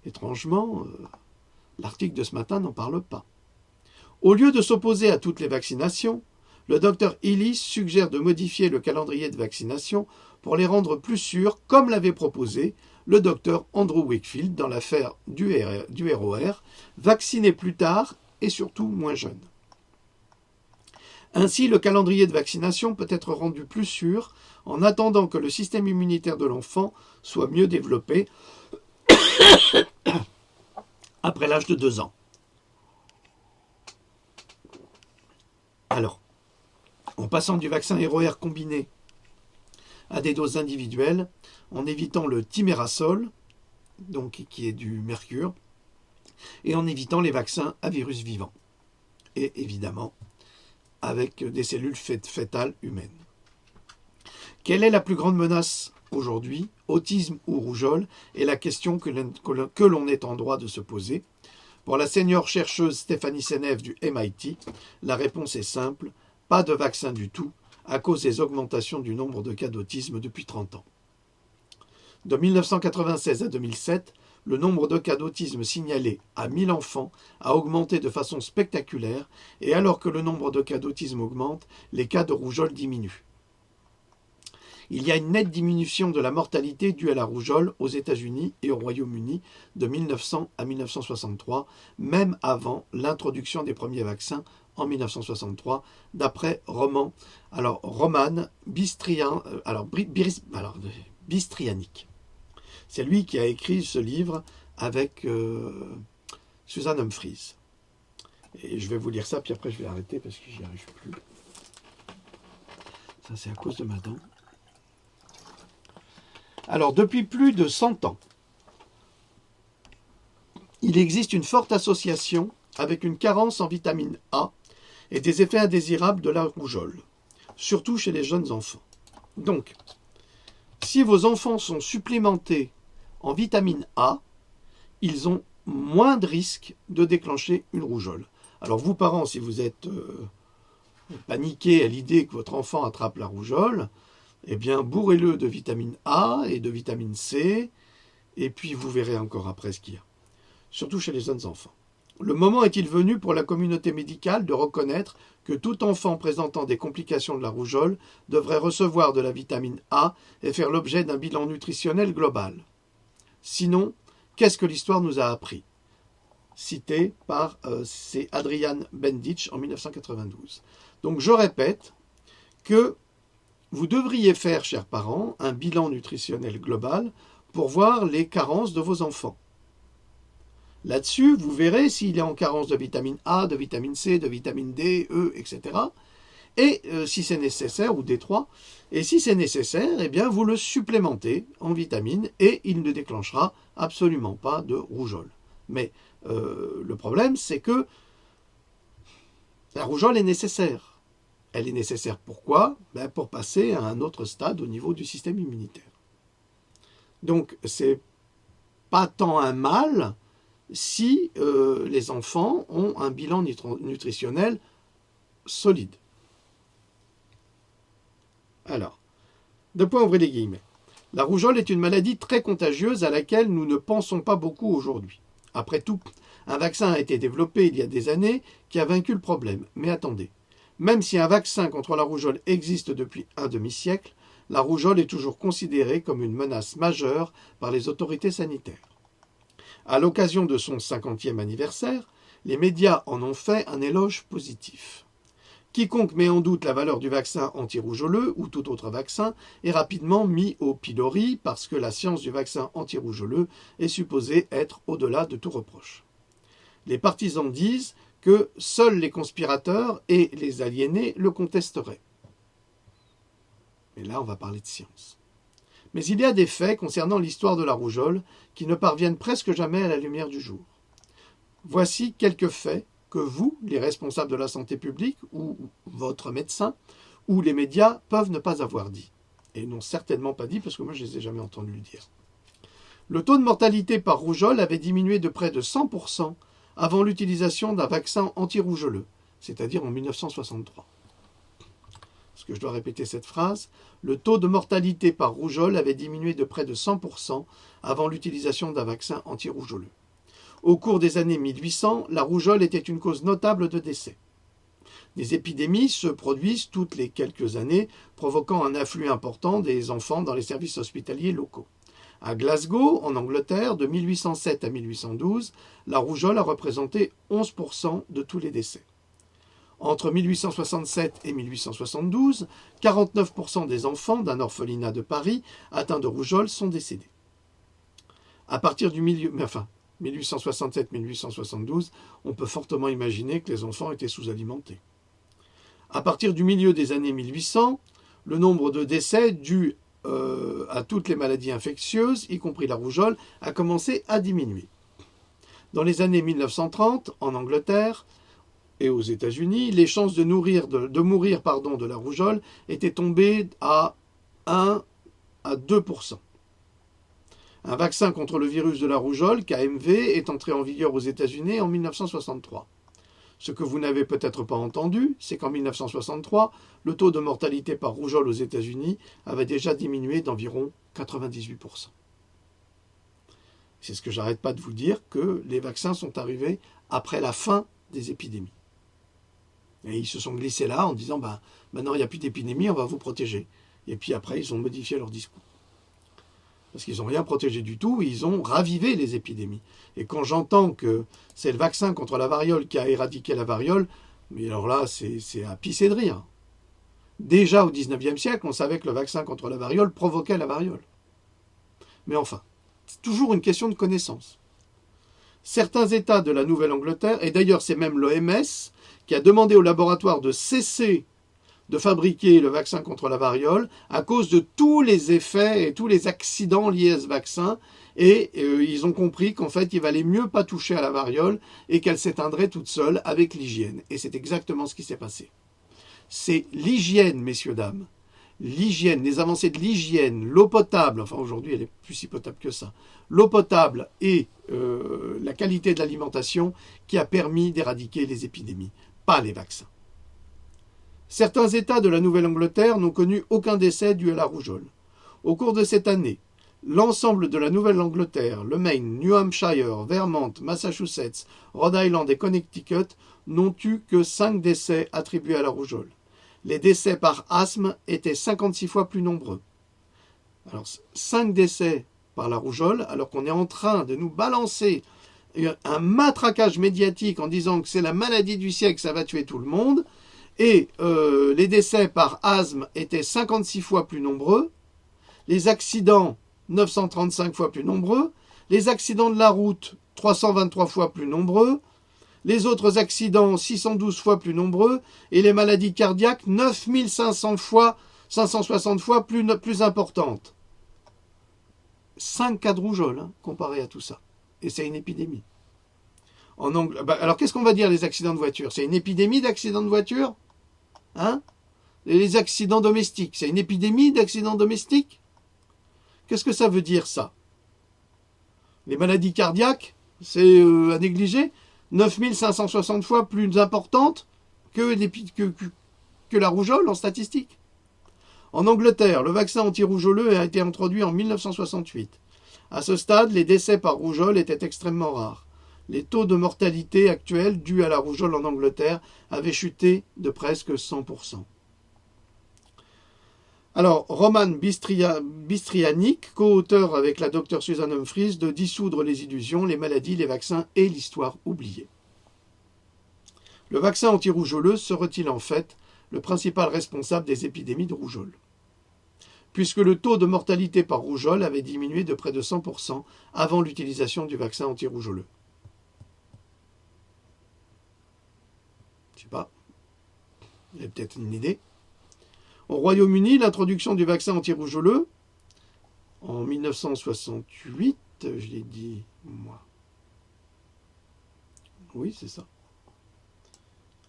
Étrangement, l'article de ce matin n'en parle pas. Au lieu de s'opposer à toutes les vaccinations, le docteur Healy suggère de modifier le calendrier de vaccination pour les rendre plus sûrs, comme l'avait proposé le docteur Andrew Wakefield dans l'affaire du ROR, vacciner plus tard et surtout moins jeune. Ainsi, le calendrier de vaccination peut être rendu plus sûr en attendant que le système immunitaire de l'enfant soit mieux développé après l'âge de 2 ans. Alors, en passant du vaccin ROR combiné à des doses individuelles, en évitant le thimerosal, donc qui est du mercure, et en évitant les vaccins à virus vivant, et évidemment avec des cellules fœtales humaines. Quelle est la plus grande menace aujourd'hui, autisme ou rougeole, est la question que l'on est en droit de se poser. Pour la senior chercheuse Stéphanie Senev du MIT, la réponse est simple, pas de vaccin du tout, à cause des augmentations du nombre de cas d'autisme depuis 30 ans. De 1996 à 2007, le nombre de cas d'autisme signalés à 1000 enfants a augmenté de façon spectaculaire, et alors que le nombre de cas d'autisme augmente, les cas de rougeole diminuent. il y a une nette diminution de la mortalité due à la rougeole aux États-Unis et au Royaume-Uni de 1900 à 1963, même avant l'introduction des premiers vaccins en 1963, d'après Roman Bystrianyk. C'est lui qui a écrit ce livre avec Susan Humphries. Et je vais vous lire ça, puis après je vais arrêter parce que j'y arrive plus. Ça, c'est à cause de ma dent. Alors, depuis plus de 100 ans, il existe une forte association avec une carence en vitamine A et des effets indésirables de la rougeole, surtout chez les jeunes enfants. Donc, si vos enfants sont supplémentés en vitamine A, ils ont moins de risques de déclencher une rougeole. Alors vous, parents, si vous êtes paniqués à l'idée que votre enfant attrape la rougeole, eh bien, bourrez-le de vitamine A et de vitamine C, et puis vous verrez encore après ce qu'il y a. Surtout chez les jeunes enfants. Le moment est-il venu pour la communauté médicale de reconnaître que tout enfant présentant des complications de la rougeole devrait recevoir de la vitamine A et faire l'objet d'un bilan nutritionnel global. Sinon, qu'est-ce que l'histoire nous a appris? Cité par c'est Adrian Bendich en 1992. Donc je répète que vous devriez faire, chers parents, un bilan nutritionnel global pour voir les carences de vos enfants. Là-dessus, vous verrez s'il est en carence de vitamine A, de vitamine C, de vitamine D, E, etc. Et si c'est nécessaire, ou D3, et si c'est nécessaire, eh bien vous le supplémentez en vitamines et il ne déclenchera absolument pas de rougeole. Mais le problème, c'est que la rougeole est nécessaire. Elle est nécessaire pourquoi? Pour passer à un autre stade au niveau du système immunitaire. Donc, c'est pas tant un mal si les enfants ont un bilan nutritionnel solide. Alors, deux points, ouvrez les guillemets. La rougeole est une maladie très contagieuse à laquelle nous ne pensons pas beaucoup aujourd'hui. Après tout, un vaccin a été développé il y a des années qui a vaincu le problème. Mais attendez, même si un vaccin contre la rougeole existe depuis un demi-siècle, la rougeole est toujours considérée comme une menace majeure par les autorités sanitaires. À l'occasion de son 50e anniversaire, les médias en ont fait un éloge positif. Quiconque met en doute la valeur du vaccin anti-rougeoleux ou tout autre vaccin est rapidement mis au pilori parce que la science du vaccin anti-rougeoleux est supposée être au-delà de tout reproche. Les partisans disent que seuls les conspirateurs et les aliénés le contesteraient. Mais là, on va parler de science. Mais il y a des faits concernant l'histoire de la rougeole qui ne parviennent presque jamais à la lumière du jour. Voici quelques faits que vous, les responsables de la santé publique, ou votre médecin, ou les médias peuvent ne pas avoir dit. Et n'ont certainement pas dit, parce que moi je ne les ai jamais entendus le dire. Le taux de mortalité par rougeole avait diminué de près de 100% avant l'utilisation d'un vaccin anti-rougeoleux, c'est-à-dire en 1963. Est-ce que je dois répéter cette phrase? Le taux de mortalité par rougeole avait diminué de près de 100% avant l'utilisation d'un vaccin anti-rougeoleux. Au cours des années 1800, la rougeole était une cause notable de décès. Des épidémies se produisent toutes les quelques années, provoquant un afflux important des enfants dans les services hospitaliers locaux. À Glasgow, en Angleterre, de 1807 à 1812, la rougeole a représenté 11% de tous les décès. Entre 1867 et 1872, 49% des enfants d'un orphelinat de Paris atteints de rougeole sont décédés. À partir du milieu, 1867-1872, on peut fortement imaginer que les enfants étaient sous-alimentés. À partir du milieu des années 1800, le nombre de décès dus à toutes les maladies infectieuses, y compris la rougeole, a commencé à diminuer. Dans les années 1930, en Angleterre et aux États-Unis, les chances de mourir de la rougeole étaient tombées à 1 à 2%. Un vaccin contre le virus de la rougeole, KMV, est entré en vigueur aux États-Unis en 1963. Ce que vous n'avez peut-être pas entendu, c'est qu'en 1963, le taux de mortalité par rougeole aux États-Unis avait déjà diminué d'environ 98%. C'est ce que j'arrête pas de vous dire, que les vaccins sont arrivés après la fin des épidémies. Et ils se sont glissés là en disant, maintenant il n'y a plus d'épidémie, on va vous protéger. Et puis après, ils ont modifié leur discours. Parce qu'ils n'ont rien protégé du tout, ils ont ravivé les épidémies. Et quand j'entends que c'est le vaccin contre la variole qui a éradiqué la variole, mais alors là, c'est à pisser de rire. Déjà au XIXe siècle, on savait que le vaccin contre la variole provoquait la variole. Mais enfin, c'est toujours une question de connaissance. Certains États de la Nouvelle-Angleterre, et d'ailleurs c'est même l'OMS, qui a demandé au laboratoire de cesser de fabriquer le vaccin contre la variole à cause de tous les effets et tous les accidents liés à ce vaccin. Et ils ont compris qu'en fait, il valait mieux pas toucher à la variole et qu'elle s'éteindrait toute seule avec l'hygiène. Et c'est exactement ce qui s'est passé. C'est l'hygiène, messieurs, dames. L'hygiène, les avancées de l'hygiène, l'eau potable, enfin aujourd'hui elle est plus si potable que ça, l'eau potable et la qualité de l'alimentation qui a permis d'éradiquer les épidémies, pas les vaccins. Certains États de la Nouvelle-Angleterre n'ont connu aucun décès dû à la rougeole. Au cours de cette année, l'ensemble de la Nouvelle-Angleterre, le Maine, New Hampshire, Vermont, Massachusetts, Rhode Island et Connecticut n'ont eu que 5 décès attribués à la rougeole. Les décès par asthme étaient 56 fois plus nombreux. Alors, 5 décès par la rougeole, alors qu'on est en train de nous balancer un matraquage médiatique en disant que c'est la maladie du siècle, ça va tuer tout le monde, et les décès par asthme étaient 56 fois plus nombreux, les accidents 935 fois plus nombreux, les accidents de la route 323 fois plus nombreux, les autres accidents 612 fois plus nombreux, et les maladies cardiaques 9500 fois, 560 fois plus importantes. 5 cas de rougeole, hein, comparé à tout ça. Et c'est une épidémie. Alors qu'est-ce qu'on va dire les accidents de voiture? C'est une épidémie d'accidents de voiture? Hein? Et les accidents domestiques, c'est une épidémie d'accidents domestiques? Qu'est-ce que ça veut dire ça? Les maladies cardiaques, c'est à négliger? 9560 fois plus importantes que la rougeole en statistique. En Angleterre, le vaccin anti-rougeoleux a été introduit en 1968. À ce stade, les décès par rougeole étaient extrêmement rares. Les taux de mortalité actuels dus à la rougeole en Angleterre avaient chuté de presque 100%. Alors, Roman Bystrianyk, co-auteur avec la Dr Susan Humphries de Dissoudre les illusions, les maladies, les vaccins et l'histoire oubliée. Le vaccin anti-rougeoleux serait-il en fait le principal responsable des épidémies de rougeole, puisque le taux de mortalité par rougeole avait diminué de près de 100% avant l'utilisation du vaccin anti-rougeoleux. Je ne sais pas, vous avez peut-être une idée. Au Royaume-Uni, l'introduction du vaccin anti-rougeoleux, en 1968, je l'ai dit, moi. Oui, c'est ça.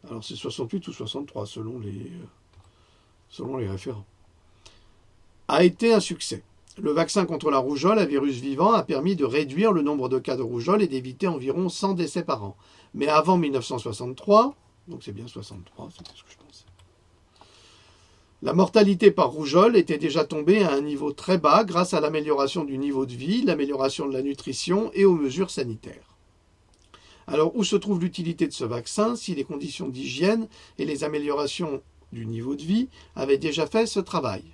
Alors c'est 68 ou 63, selon les référents. A été un succès. Le vaccin contre la rougeole à virus vivant a permis de réduire le nombre de cas de rougeole et d'éviter environ 100 décès par an. Mais avant 1963, donc c'est bien 63, c'est ce que je pensais, la mortalité par rougeole était déjà tombée à un niveau très bas grâce à l'amélioration du niveau de vie, l'amélioration de la nutrition et aux mesures sanitaires. Alors, où se trouve l'utilité de ce vaccin si les conditions d'hygiène et les améliorations du niveau de vie avaient déjà fait ce travail?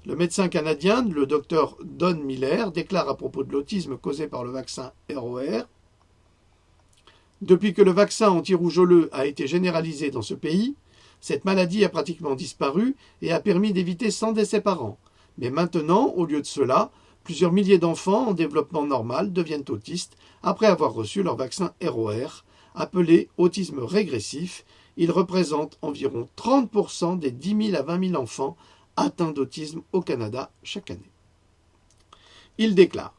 Le médecin canadien, le docteur Don Miller, déclare à propos de l'autisme causé par le vaccin ROR: « Depuis que le vaccin anti-rougeoleux a été généralisé dans ce pays, cette maladie a pratiquement disparu et a permis d'éviter 100 décès par an. Mais maintenant, au lieu de cela, plusieurs milliers d'enfants en développement normal deviennent autistes après avoir reçu leur vaccin ROR, appelé autisme régressif. Il représente environ 30% des 10 000 à 20 000 enfants atteints d'autisme au Canada chaque année. » Il déclare: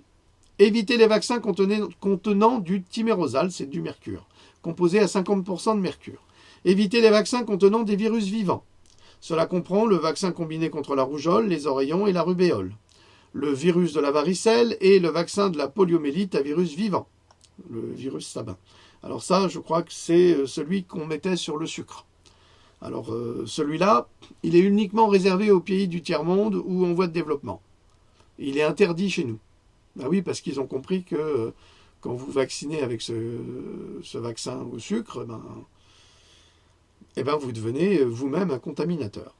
« Évitez les vaccins contenant du thymérosal, c'est du mercure, composé à 50% de mercure. Évitez les vaccins contenant des virus vivants. Cela comprend le vaccin combiné contre la rougeole, les oreillons et la rubéole, le virus de la varicelle et le vaccin de la poliomyélite à virus vivant, le virus Sabin. » Alors ça, je crois que c'est celui qu'on mettait sur le sucre. Alors celui-là, il est uniquement réservé aux pays du tiers-monde ou en voie de développement. Il est interdit chez nous. Ah oui, parce qu'ils ont compris que quand vous vaccinez avec ce vaccin au sucre, vous devenez vous-même un contaminateur.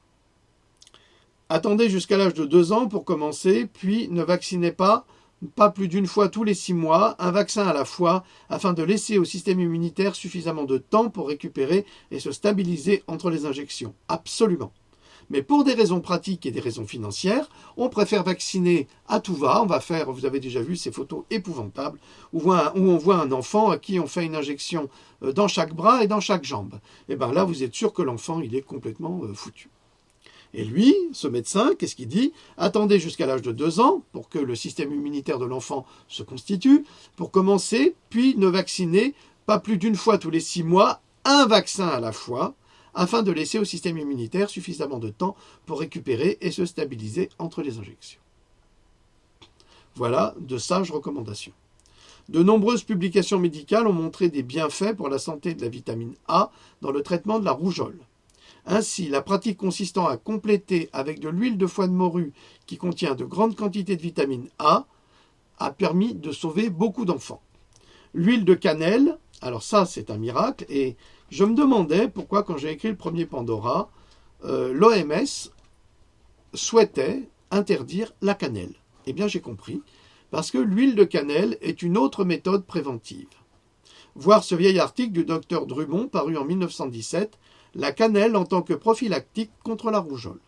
Attendez jusqu'à l'âge de 2 ans pour commencer, puis ne vaccinez pas plus d'une fois tous les 6 mois, un vaccin à la fois, afin de laisser au système immunitaire suffisamment de temps pour récupérer et se stabiliser entre les injections. Absolument. Mais pour des raisons pratiques et des raisons financières, on préfère vacciner à tout va. On va faire, vous avez déjà vu ces photos épouvantables, où on voit un enfant à qui on fait une injection dans chaque bras et dans chaque jambe. Et bien là, vous êtes sûr que l'enfant, il est complètement foutu. Et lui, ce médecin, qu'est-ce qu'il dit? Attendez jusqu'à l'âge de 2 ans pour que le système immunitaire de l'enfant se constitue, pour commencer, puis ne vaccinez pas plus d'une fois tous les 6 mois, un vaccin à la fois, afin de laisser au système immunitaire suffisamment de temps pour récupérer et se stabiliser entre les injections. Voilà de sages recommandations. De nombreuses publications médicales ont montré des bienfaits pour la santé de la vitamine A dans le traitement de la rougeole. Ainsi, la pratique consistant à compléter avec de l'huile de foie de morue qui contient de grandes quantités de vitamine A a permis de sauver beaucoup d'enfants. L'huile de cannelle, alors ça c'est un miracle, et je me demandais pourquoi quand j'ai écrit le premier Pandora, l'OMS souhaitait interdire la cannelle. Eh bien j'ai compris, parce que l'huile de cannelle est une autre méthode préventive. Voir ce vieil article du docteur Drummond paru en 1917, la cannelle en tant que prophylactique contre la rougeole.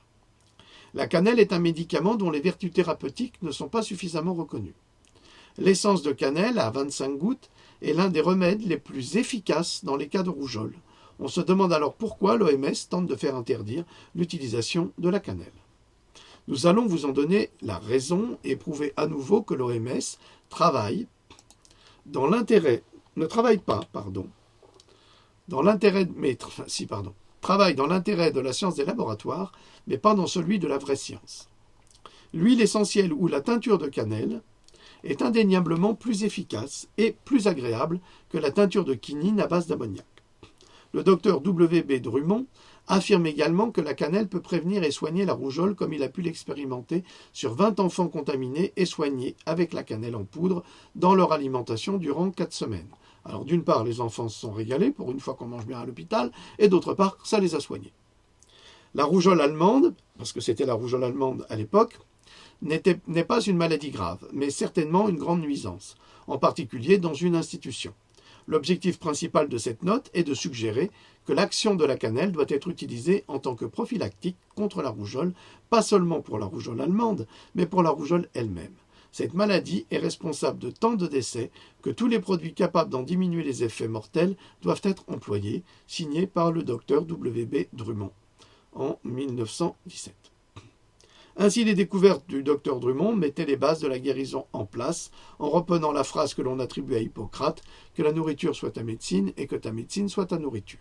La cannelle est un médicament dont les vertus thérapeutiques ne sont pas suffisamment reconnues. L'essence de cannelle à 25 gouttes est l'un des remèdes les plus efficaces dans les cas de rougeole. On se demande alors pourquoi l'OMS tente de faire interdire l'utilisation de la cannelle. Nous allons vous en donner la raison et prouver à nouveau que l'OMS travaille dans l'intérêt, ne travaille pas, pardon, travaille dans l'intérêt de la science des laboratoires, mais pas dans celui de la vraie science. L'huile essentielle ou la teinture de cannelle est indéniablement plus efficace et plus agréable que la teinture de quinine à base d'ammoniac. Le docteur W.B. Drummond affirme également que la cannelle peut prévenir et soigner la rougeole comme il a pu l'expérimenter sur 20 enfants contaminés et soignés avec la cannelle en poudre dans leur alimentation durant 4 semaines. Alors d'une part, les enfants se sont régalés, pour une fois qu'on mange bien à l'hôpital, et d'autre part, ça les a soignés. La rougeole allemande, parce que c'était la rougeole allemande à l'époque, n'est pas une maladie grave, mais certainement une grande nuisance, en particulier dans une institution. L'objectif principal de cette note est de suggérer que l'action de la cannelle doit être utilisée en tant que prophylactique contre la rougeole, pas seulement pour la rougeole allemande, mais pour la rougeole elle-même. Cette maladie est responsable de tant de décès que tous les produits capables d'en diminuer les effets mortels doivent être employés, signé par le docteur W.B. Drummond en 1917. Ainsi, les découvertes du docteur Drummond mettaient les bases de la guérison en place, en reprenant la phrase que l'on attribue à Hippocrate, que la nourriture soit ta médecine et que ta médecine soit ta nourriture.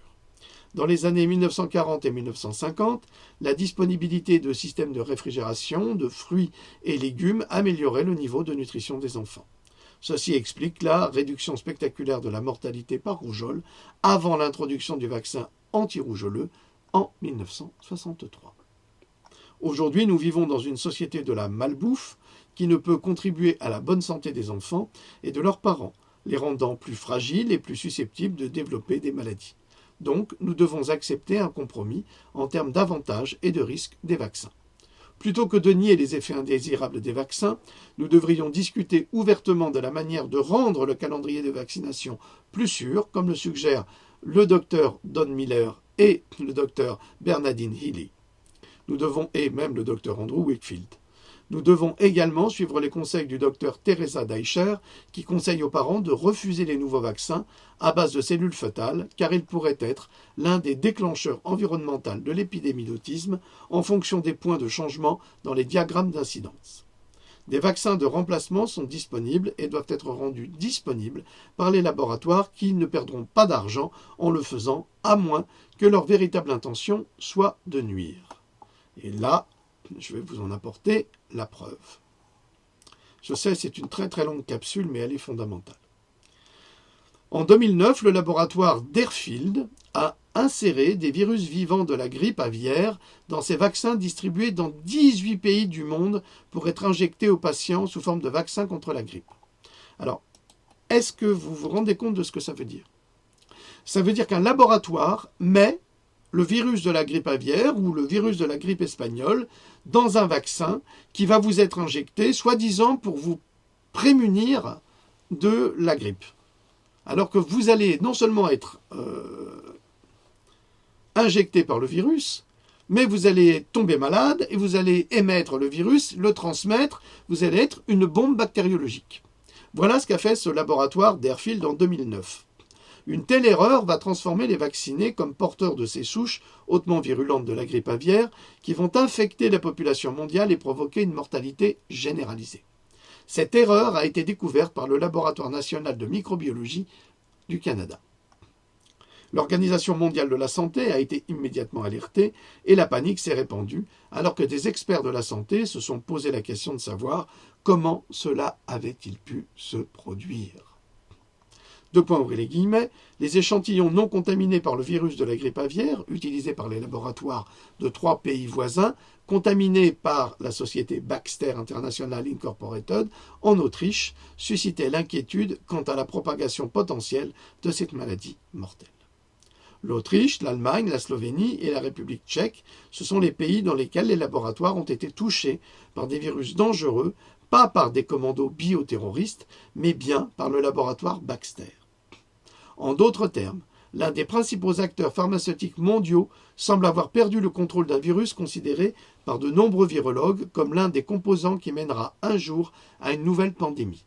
Dans les années 1940 et 1950, la disponibilité de systèmes de réfrigération, de fruits et légumes améliorait le niveau de nutrition des enfants. Ceci explique la réduction spectaculaire de la mortalité par rougeole avant l'introduction du vaccin anti-rougeoleux en 1963. Aujourd'hui, nous vivons dans une société de la malbouffe qui ne peut contribuer à la bonne santé des enfants et de leurs parents, les rendant plus fragiles et plus susceptibles de développer des maladies. Donc, nous devons accepter un compromis en termes d'avantages et de risques des vaccins. Plutôt que de nier les effets indésirables des vaccins, nous devrions discuter ouvertement de la manière de rendre le calendrier de vaccination plus sûr, comme le suggèrent le docteur Don Miller et le docteur Bernardine Healy. Et même le docteur Andrew Wakefield. Nous devons également suivre les conseils du docteur Teresa Deicher, qui conseille aux parents de refuser les nouveaux vaccins à base de cellules fœtales, car ils pourraient être l'un des déclencheurs environnementaux de l'épidémie d'autisme en fonction des points de changement dans les diagrammes d'incidence. Des vaccins de remplacement sont disponibles et doivent être rendus disponibles par les laboratoires qui ne perdront pas d'argent en le faisant, à moins que leur véritable intention soit de nuire. Et là, je vais vous en apporter la preuve. Je sais, c'est une très très longue capsule, mais elle est fondamentale. En 2009, le laboratoire Deerfield a inséré des virus vivants de la grippe aviaire dans ses vaccins distribués dans 18 pays du monde pour être injectés aux patients sous forme de vaccins contre la grippe. Alors, est-ce que vous vous rendez compte de ce que ça veut dire? Ça veut dire qu'un laboratoire met le virus de la grippe aviaire ou le virus de la grippe espagnole dans un vaccin qui va vous être injecté, soi-disant pour vous prémunir de la grippe. Alors que vous allez non seulement être injecté par le virus, mais vous allez tomber malade et vous allez émettre le virus, le transmettre, vous allez être une bombe bactériologique. Voilà ce qu'a fait ce laboratoire d'Airfield en 2009. Une telle erreur va transformer les vaccinés comme porteurs de ces souches hautement virulentes de la grippe aviaire qui vont infecter la population mondiale et provoquer une mortalité généralisée. Cette erreur a été découverte par le Laboratoire national de microbiologie du Canada. L'Organisation mondiale de la santé a été immédiatement alertée et la panique s'est répandue alors que des experts de la santé se sont posé la question de savoir comment cela avait-il pu se produire. Deux points ouvrez les guillemets, les échantillons non contaminés par le virus de la grippe aviaire, utilisés par les laboratoires de 3 pays voisins, contaminés par la société Baxter International Incorporated en Autriche, suscitaient l'inquiétude quant à la propagation potentielle de cette maladie mortelle. L'Autriche, l'Allemagne, la Slovénie et la République tchèque, ce sont les pays dans lesquels les laboratoires ont été touchés par des virus dangereux, pas par des commandos bioterroristes, mais bien par le laboratoire Baxter. En d'autres termes, l'un des principaux acteurs pharmaceutiques mondiaux semble avoir perdu le contrôle d'un virus considéré par de nombreux virologues comme l'un des composants qui mènera un jour à une nouvelle pandémie.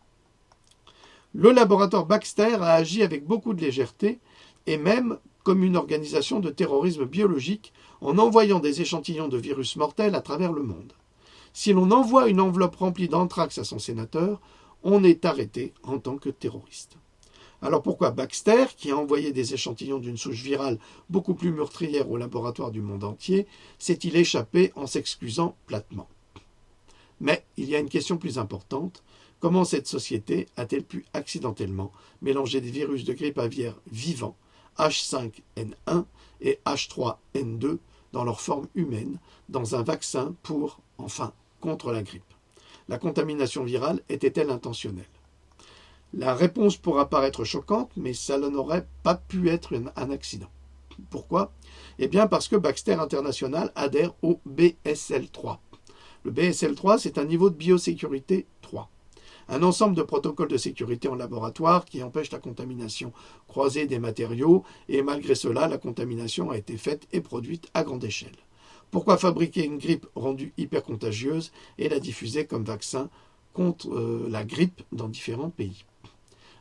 Le laboratoire Baxter a agi avec beaucoup de légèreté et même comme une organisation de terrorisme biologique en envoyant des échantillons de virus mortels à travers le monde. Si l'on envoie une enveloppe remplie d'anthrax à son sénateur, on est arrêté en tant que terroriste. Alors pourquoi Baxter, qui a envoyé des échantillons d'une souche virale beaucoup plus meurtrière au laboratoire du monde entier, s'est-il échappé en s'excusant platement? Mais il y a une question plus importante. Comment cette société a-t-elle pu accidentellement mélanger des virus de grippe aviaire vivants, H5N1 et H3N2, dans leur forme humaine, dans un vaccin contre la grippe? La contamination virale était-elle intentionnelle? La réponse pourra paraître choquante, mais ça n'aurait pas pu être un accident. Pourquoi? Eh bien parce que Baxter International adhère au BSL-3. Le BSL-3, c'est un niveau de biosécurité 3. Un ensemble de protocoles de sécurité en laboratoire qui empêchent la contamination croisée des matériaux, et malgré cela, la contamination a été faite et produite à grande échelle. Pourquoi fabriquer une grippe rendue hyper contagieuse et la diffuser comme vaccin contre la grippe dans différents pays?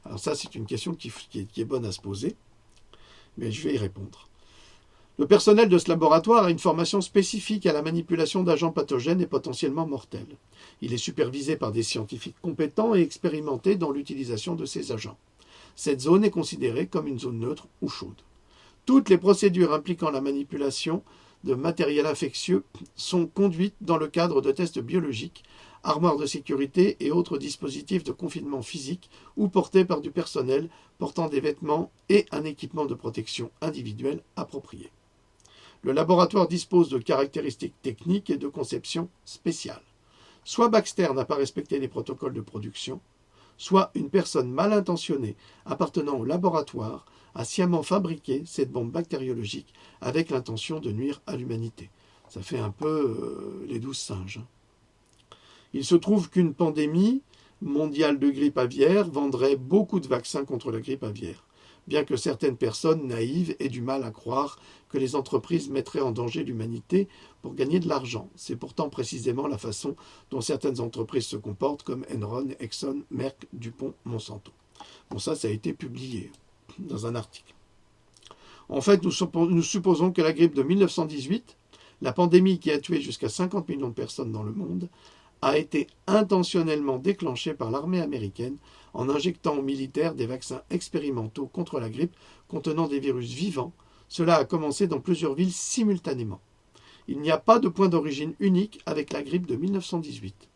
Alors ça, c'est une question qui est bonne à se poser, mais je vais y répondre. Le personnel de ce laboratoire a une formation spécifique à la manipulation d'agents pathogènes et potentiellement mortels. Il est supervisé par des scientifiques compétents et expérimentés dans l'utilisation de ces agents. Cette zone est considérée comme une zone neutre ou chaude. Toutes les procédures impliquant la manipulation de matériel infectieux sont conduites dans le cadre de tests biologiques, armoires de sécurité et autres dispositifs de confinement physique ou portés par du personnel portant des vêtements et un équipement de protection individuelle approprié. Le laboratoire dispose de caractéristiques techniques et de conception spéciales. Soit Baxter n'a pas respecté les protocoles de production, soit une personne mal intentionnée appartenant au laboratoire a sciemment fabriqué cette bombe bactériologique avec l'intention de nuire à l'humanité. Ça fait un peu les 12 singes. Il se trouve qu'une pandémie mondiale de grippe aviaire vendrait beaucoup de vaccins contre la grippe aviaire, bien que certaines personnes naïves aient du mal à croire que les entreprises mettraient en danger l'humanité pour gagner de l'argent. C'est pourtant précisément la façon dont certaines entreprises se comportent, comme Enron, Exxon, Merck, DuPont, Monsanto. Bon, ça a été publié dans un article. En fait, nous supposons que la grippe de 1918, la pandémie qui a tué jusqu'à 50 millions de personnes dans le monde, a été intentionnellement déclenchée par l'armée américaine en injectant aux militaires des vaccins expérimentaux contre la grippe contenant des virus vivants. Cela a commencé dans plusieurs villes simultanément. Il n'y a pas de point d'origine unique avec la grippe de 1918.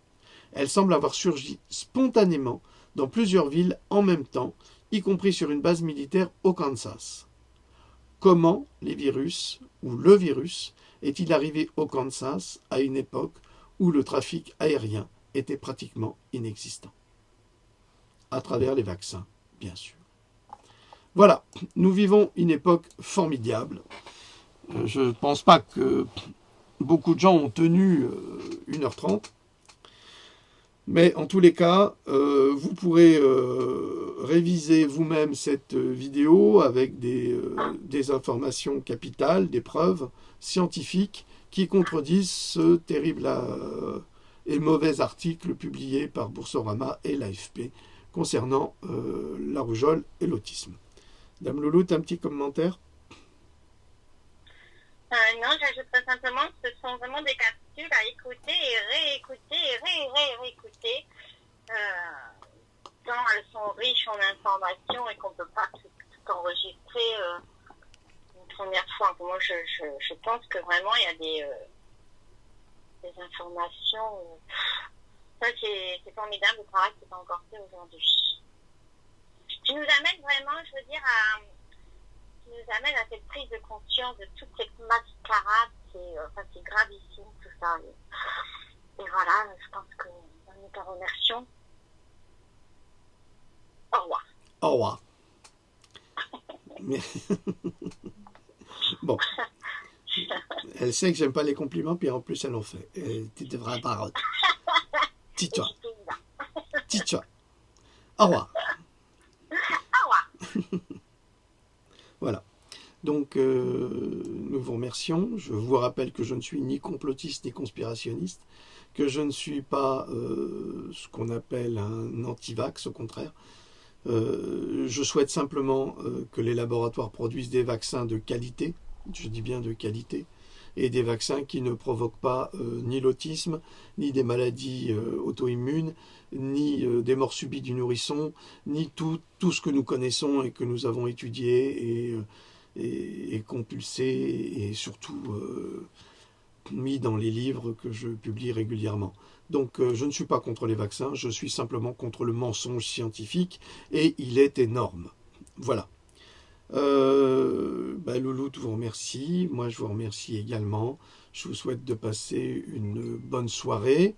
Elle semble avoir surgi spontanément dans plusieurs villes en même temps, y compris sur une base militaire au Kansas. Comment les virus, ou le virus, est-il arrivé au Kansas à une époque où le trafic aérien était pratiquement inexistant? À travers les vaccins, bien sûr. Voilà, nous vivons une époque formidable. je ne pense pas que beaucoup de gens ont tenu 1h30. Mais en tous les cas, vous pourrez réviser vous-même cette vidéo avec des informations capitales, des preuves scientifiques qui contredisent ce terrible et mauvais article publié par Boursorama et l'AFP concernant la rougeole et l'autisme. Dame Loulou, un petit commentaire? Non, j'ajouterais simplement que ce sont vraiment des capsules à écouter et réécouter et réécouter. Tant elles sont riches en informations et qu'on ne peut pas tout enregistrer une première fois. Moi, je pense que vraiment, il y a des informations. Ça, c'est formidable le travail qui est encore fait aujourd'hui. Qui nous amène vraiment, je veux dire, qui nous amène à cette prise de conscience de toute cette mascarade, c'est gravissime tout ça. Et voilà, je pense que nous te remercions. Au revoir. Au revoir. Bon. Elle sait que j'aime pas les compliments, puis en plus elle en fait. Tu devrais pas. Tis-toi. Tis-toi. Au revoir. Au revoir. Voilà. Donc, nous vous remercions. Je vous rappelle que je ne suis ni complotiste ni conspirationniste, que je ne suis pas ce qu'on appelle un anti-vax, au contraire. Je souhaite simplement que les laboratoires produisent des vaccins de qualité, je dis bien de qualité, et des vaccins qui ne provoquent pas ni l'autisme, ni des maladies auto-immunes, ni des morts subies du nourrisson, ni tout ce que nous connaissons et que nous avons étudié et compulsé et surtout mis dans les livres que je publie régulièrement. Donc je ne suis pas contre les vaccins, je suis simplement contre le mensonge scientifique et il est énorme. Voilà. Loulou vous remercie, moi je vous remercie également. Je vous souhaite de passer une bonne soirée.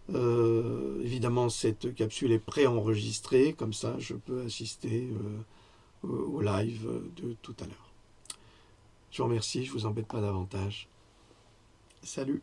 Évidemment cette capsule est préenregistrée, comme ça je peux assister au live de tout à l'heure. Je vous remercie, je ne vous embête pas davantage. Salut.